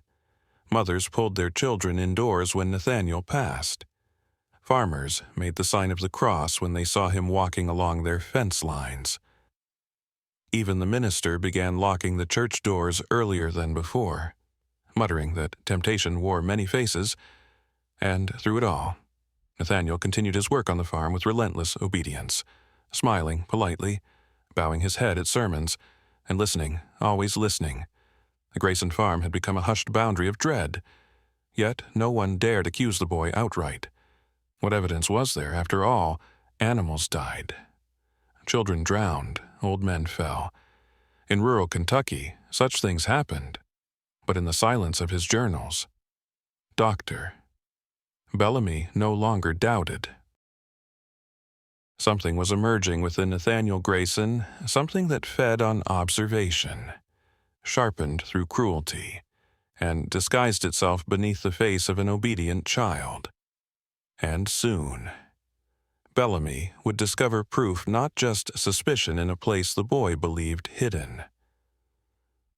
Mothers pulled their children indoors when Nathaniel passed. Farmers made the sign of the cross when they saw him walking along their fence lines. Even the minister began locking the church doors earlier than before, muttering that temptation wore many faces, and through it all, Nathaniel continued his work on the farm with relentless obedience, smiling politely, bowing his head at sermons, and listening, always listening. The Grayson farm had become a hushed boundary of dread, yet no one dared accuse the boy outright. What evidence was there? After all, animals died. Children drowned, old men fell. In rural Kentucky, such things happened. But in the silence of his journals, Dr. Bellamy no longer doubted. Something was emerging within Nathaniel Grayson, something that fed on observation, sharpened through cruelty, and disguised itself beneath the face of an obedient child. And soon, Bellamy would discover proof, not just suspicion, in a place the boy believed hidden.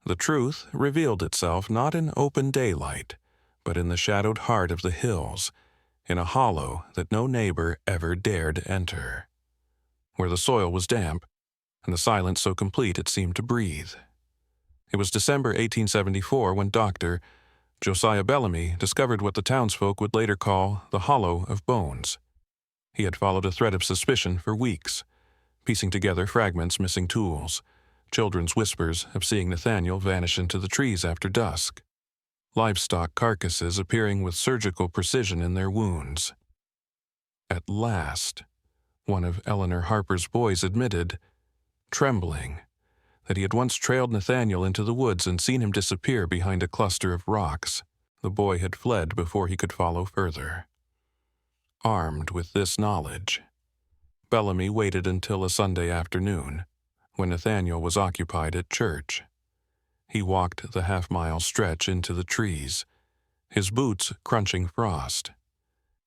The truth revealed itself not in open daylight, but in the shadowed heart of the hills, in a hollow that no neighbor ever dared enter, where the soil was damp, and the silence so complete it seemed to breathe. It was December 1874 when Dr. Josiah Bellamy discovered what the townsfolk would later call the Hollow of Bones. He had followed a thread of suspicion for weeks, piecing together fragments missing tools, children's whispers of seeing Nathaniel vanish into the trees after dusk, livestock carcasses appearing with surgical precision in their wounds. At last, one of Eleanor Harper's boys admitted, trembling, that he had once trailed Nathaniel into the woods and seen him disappear behind a cluster of rocks. The boy had fled before he could follow further. Armed with this knowledge, Bellamy waited until a Sunday afternoon, when Nathaniel was occupied at church. He walked the half-mile stretch into the trees, his boots crunching frost,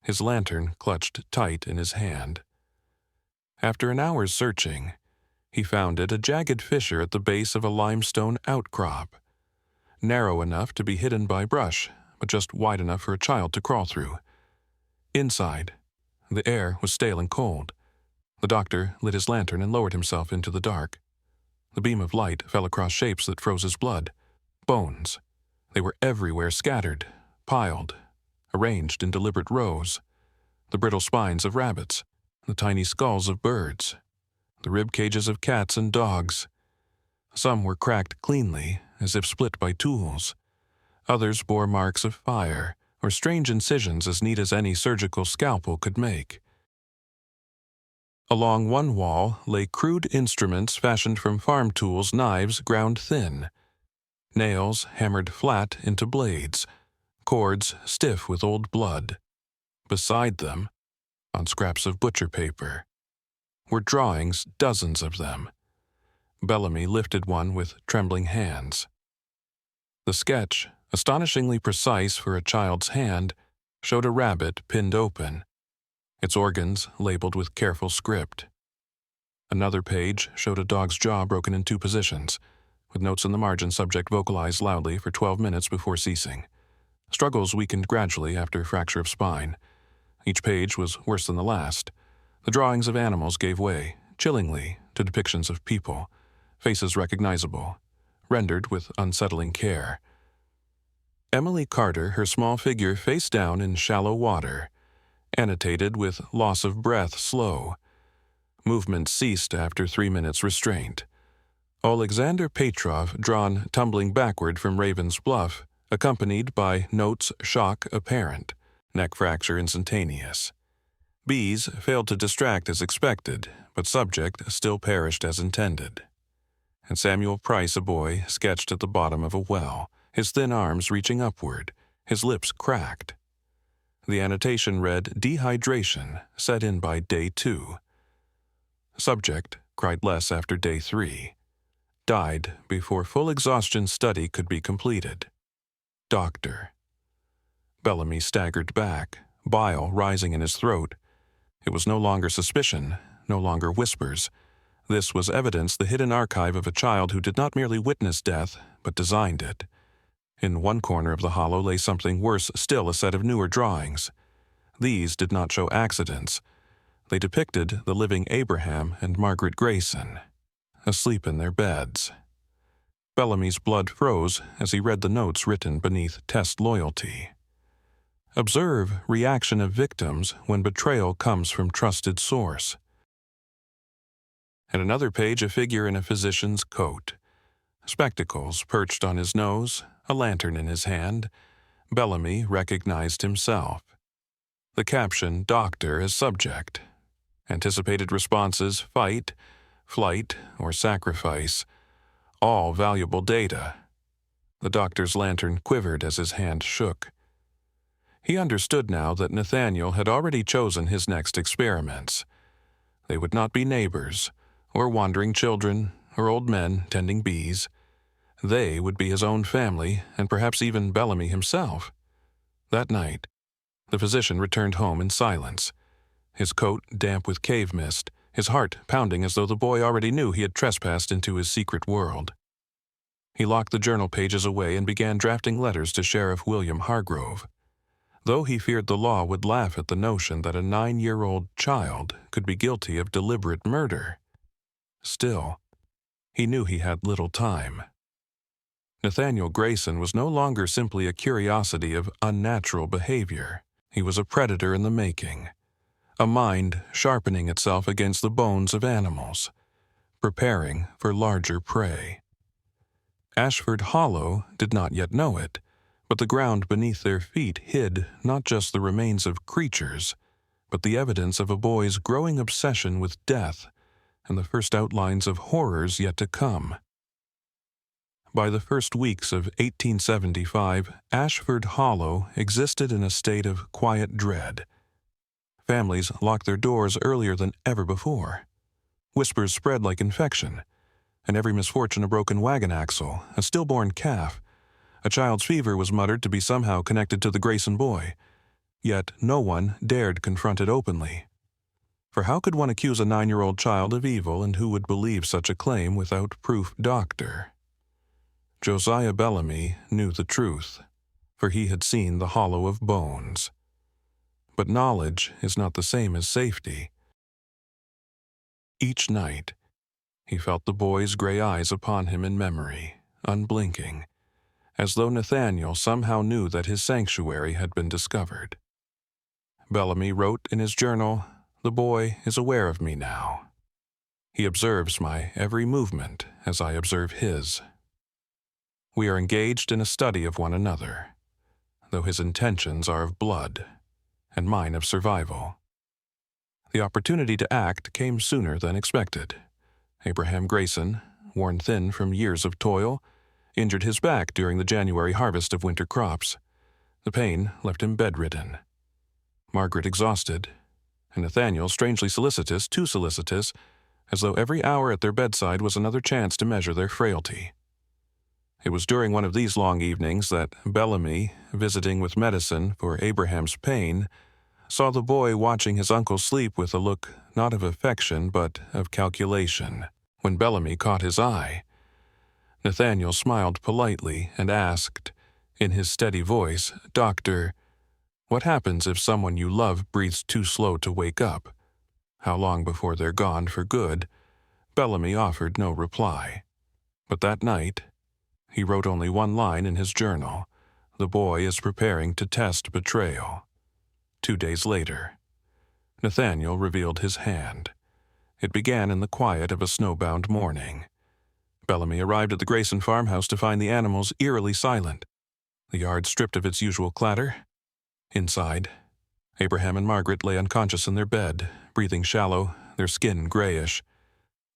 his lantern clutched tight in his hand. After an hour's searching, he found it a jagged fissure at the base of a limestone outcrop, narrow enough to be hidden by brush, but just wide enough for a child to crawl through. Inside, the air was stale and cold. The doctor lit his lantern and lowered himself into the dark. The beam of light fell across shapes that froze his blood. Bones. They were everywhere, scattered, piled, arranged in deliberate rows. The brittle spines of rabbits, the tiny skulls of birds, the rib cages of cats and dogs. Some were cracked cleanly, as if split by tools. Others bore marks of fire, or strange incisions as neat as any surgical scalpel could make. Along one wall lay crude instruments fashioned from farm tools, knives ground thin, nails hammered flat into blades, cords stiff with old blood. Beside them, on scraps of butcher paper, were drawings, dozens of them. Bellamy lifted one with trembling hands. The sketch, astonishingly precise for a child's hand, showed a rabbit pinned open, its organs labeled with careful script. Another page showed a dog's jaw broken in 2 positions, with notes in the margin subject vocalized loudly for 12 minutes before ceasing. Struggles weakened gradually after fracture of spine. Each page was worse than the last. The drawings of animals gave way, chillingly, to depictions of people, faces recognizable, rendered with unsettling care. Emily Carter, her small figure face down in shallow water. Annotated with loss of breath slow. Movement ceased after 3 minutes restraint. Alexander Petrov drawn tumbling backward from Raven's Bluff, accompanied by notes shock apparent, neck fracture instantaneous. Bees failed to distract as expected, but subject still perished as intended. And Samuel Price, a boy, sketched at the bottom of a well, his thin arms reaching upward, his lips cracked. The annotation read, "Dehydration, set in by day 2. Subject cried less after day 3. Died before full exhaustion study could be completed. Doctor." Bellamy staggered back, bile rising in his throat. It was no longer suspicion, no longer whispers. This was evidence, the hidden archive of a child who did not merely witness death, but designed it. In one corner of the hollow lay something worse still, a set of newer drawings. These did not show accidents. They depicted the living Abraham and Margaret Grayson, asleep in their beds. Bellamy's blood froze as he read the notes written beneath test loyalty. Observe reaction of victims when betrayal comes from trusted source. At another page, a figure in a physician's coat. Spectacles perched on his nose, a lantern in his hand. Bellamy recognized himself. The caption, "Doctor," as subject. Anticipated responses, fight, flight, or sacrifice. All valuable data. The doctor's lantern quivered as his hand shook. He understood now that Nathaniel had already chosen his next experiments. They would not be neighbors, or wandering children, or old men tending bees. They would be his own family, and perhaps even Bellamy himself. That night, the physician returned home in silence, his coat damp with cave mist, his heart pounding as though the boy already knew he had trespassed into his secret world. He locked the journal pages away and began drafting letters to Sheriff William Hargrove. Though he feared the law would laugh at the notion that a 9-year-old child could be guilty of deliberate murder, still, he knew he had little time. Nathaniel Grayson was no longer simply a curiosity of unnatural behavior. He was a predator in the making, a mind sharpening itself against the bones of animals, preparing for larger prey. Ashford Hollow did not yet know it, but the ground beneath their feet hid not just the remains of creatures, but the evidence of a boy's growing obsession with death and the first outlines of horrors yet to come. By the first weeks of 1875, Ashford Hollow existed in a state of quiet dread. Families locked their doors earlier than ever before. Whispers spread like infection, and every misfortune a broken wagon axle, a stillborn calf, a child's fever was muttered to be somehow connected to the Grayson boy, yet no one dared confront it openly. For how could one accuse a 9-year-old child of evil, and who would believe such a claim without proof? Doctor Josiah Bellamy knew the truth, for he had seen the hollow of bones. But knowledge is not the same as safety. Each night, he felt the boy's gray eyes upon him in memory, unblinking, as though Nathaniel somehow knew that his sanctuary had been discovered. Bellamy wrote in his journal, "The boy is aware of me now. He observes my every movement as I observe his. We are engaged in a study of one another, though his intentions are of blood, and mine of survival." The opportunity to act came sooner than expected. Abraham Grayson, worn thin from years of toil, injured his back during the January harvest of winter crops. The pain left him bedridden. Margaret exhausted, and Nathaniel strangely solicitous, too solicitous, as though every hour at their bedside was another chance to measure their frailty. It was during one of these long evenings that Bellamy, visiting with medicine for Abraham's pain, saw the boy watching his uncle sleep with a look not of affection but of calculation. When Bellamy caught his eye, Nathaniel smiled politely and asked, in his steady voice, "Doctor, what happens if someone you love breathes too slow to wake up? How long before they're gone for good?" Bellamy offered no reply. But that night, he wrote only one line in his journal, the boy is preparing to test betrayal. 2 days later, Nathaniel revealed his hand. It began in the quiet of a snowbound morning. Bellamy arrived at the Grayson farmhouse to find the animals eerily silent, the yard stripped of its usual clatter. Inside, Abraham and Margaret lay unconscious in their bed, breathing shallow, their skin grayish.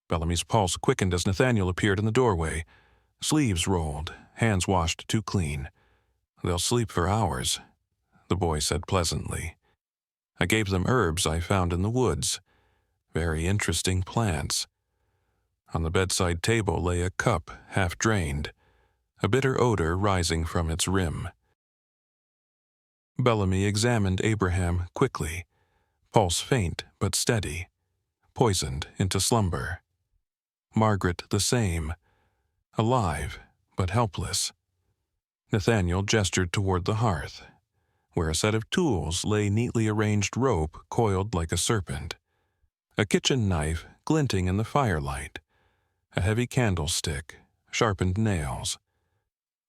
Bellamy's pulse quickened as Nathaniel appeared in the doorway, sleeves rolled, hands washed too clean. "They'll sleep for hours," the boy said pleasantly. "I gave them herbs I found in the woods. Very interesting plants." On the bedside table lay a cup, half drained, a bitter odor rising from its rim. Bellamy examined Abraham quickly, pulse faint but steady, poisoned into slumber. Margaret the same, alive but helpless. Nathaniel gestured toward the hearth, where a set of tools lay neatly arranged rope coiled like a serpent, a kitchen knife glinting in the firelight, a heavy candlestick, sharpened nails.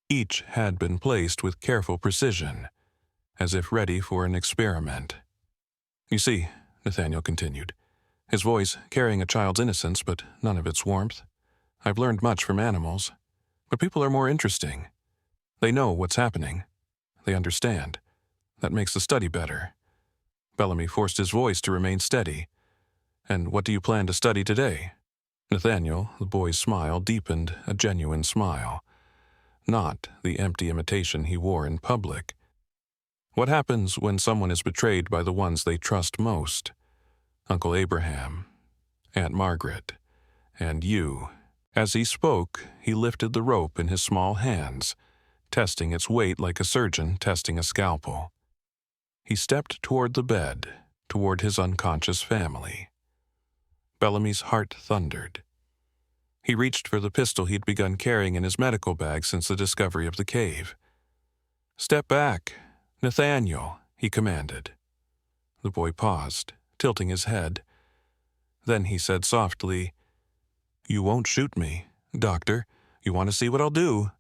Each had been placed with careful precision, as if ready for an experiment. "You see," Nathaniel continued, his voice carrying a child's innocence but none of its warmth, "I've learned much from animals, but people are more interesting. They know what's happening. They understand. That makes the study better." Bellamy forced his voice to remain steady. "And what do you plan to study today?" Nathaniel, the boy's smile deepened, a genuine smile, not the empty imitation he wore in public. "What happens when someone is betrayed by the ones they trust most? Uncle Abraham, Aunt Margaret, and you." As he spoke, he lifted the rope in his small hands, testing its weight like a surgeon testing a scalpel. He stepped toward the bed, toward his unconscious family. Bellamy's heart thundered. He reached for the pistol he'd begun carrying in his medical bag since the discovery of the cave. "Step back, Nathaniel," he commanded. The boy paused, tilting his head. Then he said softly, "You won't shoot me, Doctor. You want to see what I'll do.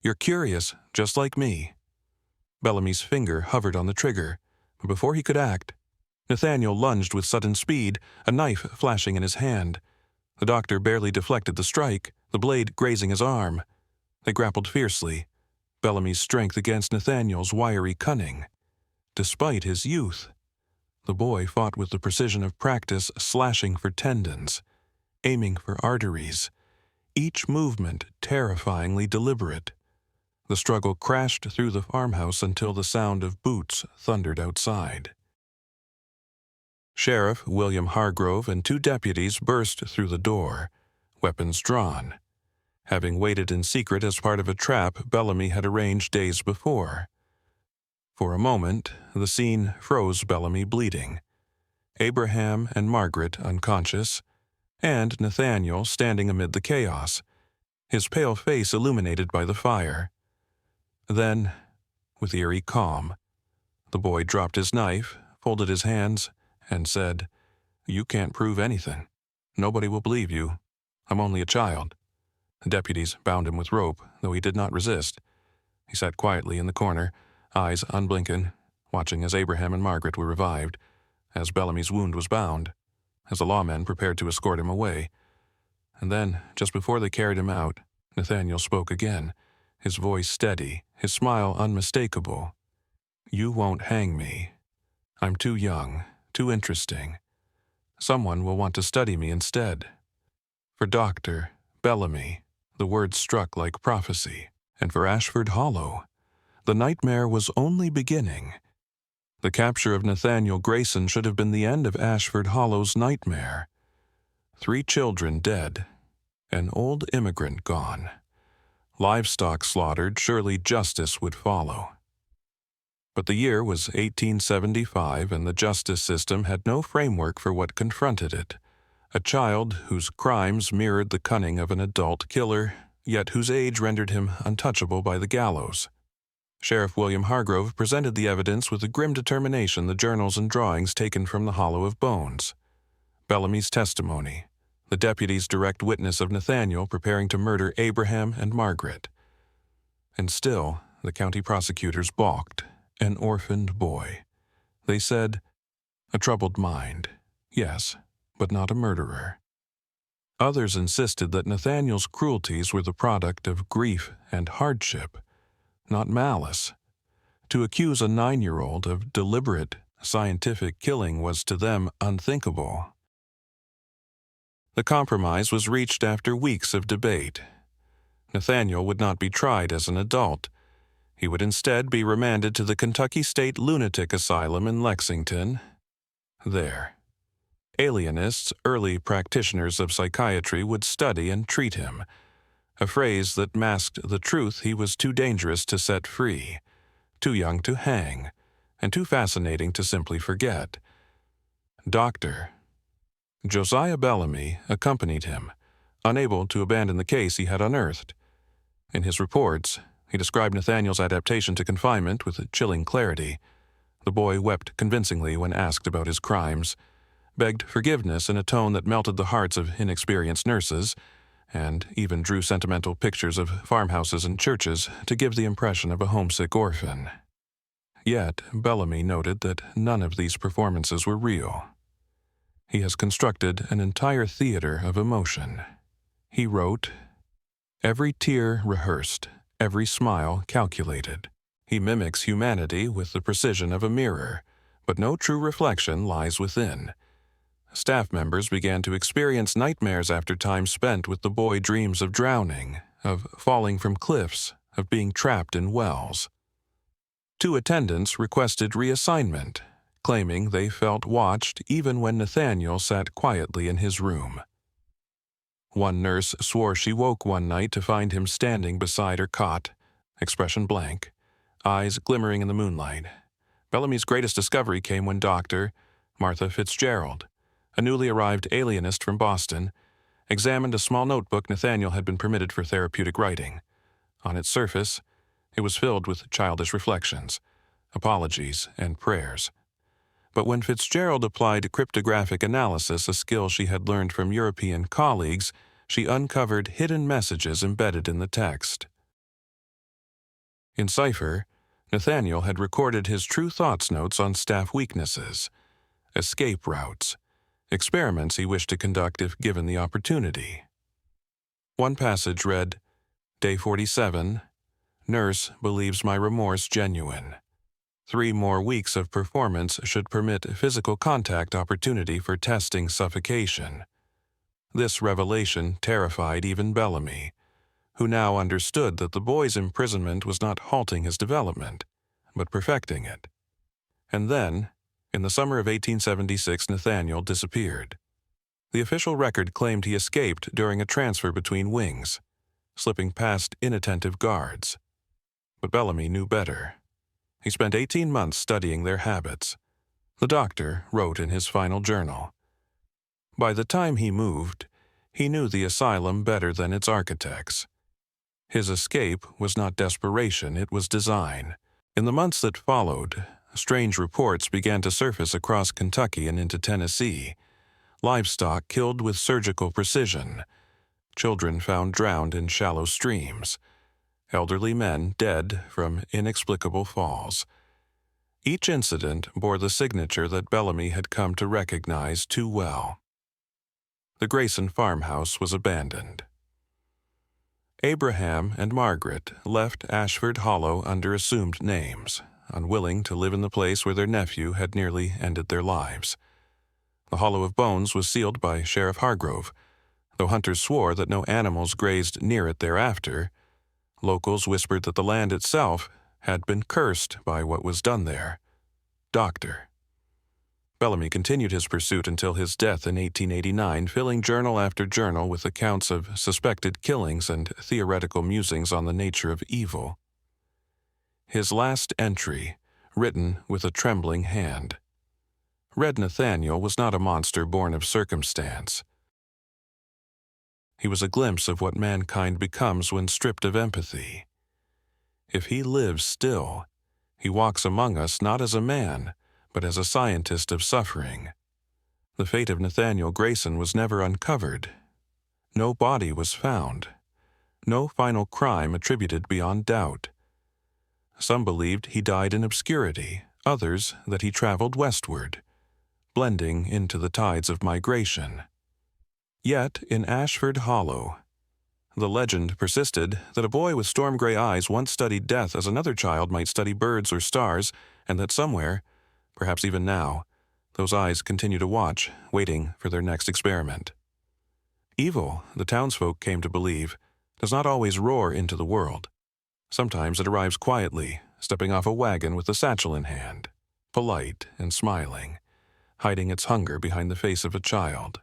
You're curious, just like me." Bellamy's finger hovered on the trigger, but before he could act, Nathaniel lunged with sudden speed, a knife flashing in his hand. The doctor barely deflected the strike, the blade grazing his arm. They grappled fiercely, Bellamy's strength against Nathaniel's wiry cunning. Despite his youth, the boy fought with the precision of practice, slashing for tendons, aiming for arteries, each movement terrifyingly deliberate. The struggle crashed through the farmhouse until the sound of boots thundered outside. Sheriff William Hargrove and 2 deputies burst through the door, weapons drawn, having waited in secret as part of a trap Bellamy had arranged days before. For a moment, the scene froze Bellamy bleeding, Abraham and Margaret unconscious, and Nathaniel standing amid the chaos, his pale face illuminated by the fire. Then, with eerie calm, the boy dropped his knife, folded his hands, and said, "You can't prove anything. Nobody will believe you. I'm only a child." The deputies bound him with rope, though he did not resist. He sat quietly in the corner, eyes unblinking, watching as Abraham and Margaret were revived, as Bellamy's wound was bound, as the lawmen prepared to escort him away. And then, just before they carried him out, Nathaniel spoke again, his voice steady, his smile unmistakable. "You won't hang me. I'm too young, too interesting. Someone will want to study me instead." For Dr. Bellamy, the words struck like prophecy, and for Ashford Hollow, the nightmare was only beginning. The capture of Nathaniel Grayson should have been the end of Ashford Hollow's nightmare. 3 children dead, an old immigrant gone, livestock slaughtered, surely justice would follow. But the year was 1875, and the justice system had no framework for what confronted it. A child whose crimes mirrored the cunning of an adult killer, yet whose age rendered him untouchable by the gallows. Sheriff William Hargrove presented the evidence with the grim determination the journals and drawings taken from the Hollow of Bones. Bellamy's testimony, the deputy's direct witness of Nathaniel preparing to murder Abraham and Margaret. And still, the county prosecutors balked. An orphaned boy. They said, a troubled mind, yes, but not a murderer. Others insisted that Nathaniel's cruelties were the product of grief and hardship, not malice. To accuse a 9-year-old of deliberate, scientific killing was to them unthinkable. The compromise was reached after weeks of debate. Nathaniel would not be tried as an adult. He would instead be remanded to the Kentucky State Lunatic Asylum in Lexington. There, alienists, early practitioners of psychiatry, would study and treat him, a phrase that masked the truth he was too dangerous to set free, too young to hang, and too fascinating to simply forget. Dr. Josiah Bellamy accompanied him, unable to abandon the case he had unearthed. In his reports, he described Nathaniel's adaptation to confinement with a chilling clarity. The boy wept convincingly when asked about his crimes, begged forgiveness in a tone that melted the hearts of inexperienced nurses, and even drew sentimental pictures of farmhouses and churches to give the impression of a homesick orphan. Yet, Bellamy noted that none of these performances were real. He has constructed an entire theater of emotion. He wrote, "Every tear rehearsed, every smile calculated. He mimics humanity with the precision of a mirror, but no true reflection lies within." Staff members began to experience nightmares after time spent with the boy, dreams of drowning, of falling from cliffs, of being trapped in wells. 2 attendants requested reassignment, claiming they felt watched even when Nathaniel sat quietly in his room. One nurse swore she woke one night to find him standing beside her cot, expression blank, eyes glimmering in the moonlight. Bellamy's greatest discovery came when Dr. Martha Fitzgerald, a newly arrived alienist from Boston, examined a small notebook Nathaniel had been permitted for therapeutic writing. On its surface, it was filled with childish reflections, apologies, and prayers. But when Fitzgerald applied cryptographic analysis, a skill she had learned from European colleagues, she uncovered hidden messages embedded in the text. In cipher, Nathaniel had recorded his true thoughts notes on staff weaknesses, escape routes, experiments he wished to conduct if given the opportunity. One passage read, "Day 47, nurse believes my remorse genuine. 3 more weeks of performance should permit physical contact opportunity for testing suffocation." This revelation terrified even Bellamy, who now understood that the boy's imprisonment was not halting his development, but perfecting it. And then, in the summer of 1876, Nathaniel disappeared. The official record claimed he escaped during a transfer between wings, slipping past inattentive guards. But Bellamy knew better. He spent 18 months studying their habits. The doctor wrote in his final journal, "By the time he moved, he knew the asylum better than its architects. His escape was not desperation, it was design." In the months that followed, strange reports began to surface across Kentucky and into Tennessee. Livestock killed with surgical precision, children found drowned in shallow streams, elderly men dead from inexplicable falls. Each incident bore the signature that Bellamy had come to recognize too well. The Grayson farmhouse was abandoned. Abraham and Margaret left Ashford Hollow under assumed names, unwilling to live in the place where their nephew had nearly ended their lives. The Hollow of Bones was sealed by Sheriff Hargrove. Though hunters swore that no animals grazed near it thereafter, locals whispered that the land itself had been cursed by what was done there. Doctor. Bellamy continued his pursuit until his death in 1889, filling journal after journal with accounts of suspected killings and theoretical musings on the nature of evil. His last entry, written with a trembling hand, read Nathaniel was not a monster born of circumstance. He was a glimpse of what mankind becomes when stripped of empathy. If he lives still, he walks among us not as a man, but as a scientist of suffering. The fate of Nathaniel Grayson was never uncovered. No body was found. No final crime attributed beyond doubt. Some believed he died in obscurity, others that he traveled westward, blending into the tides of migration. Yet, in Ashford Hollow, the legend persisted that a boy with storm-gray eyes once studied death as another child might study birds or stars, and that somewhere, perhaps even now, those eyes continue to watch, waiting for their next experiment. Evil, the townsfolk came to believe, does not always roar into the world. Sometimes it arrives quietly, stepping off a wagon with a satchel in hand, polite and smiling, hiding its hunger behind the face of a child.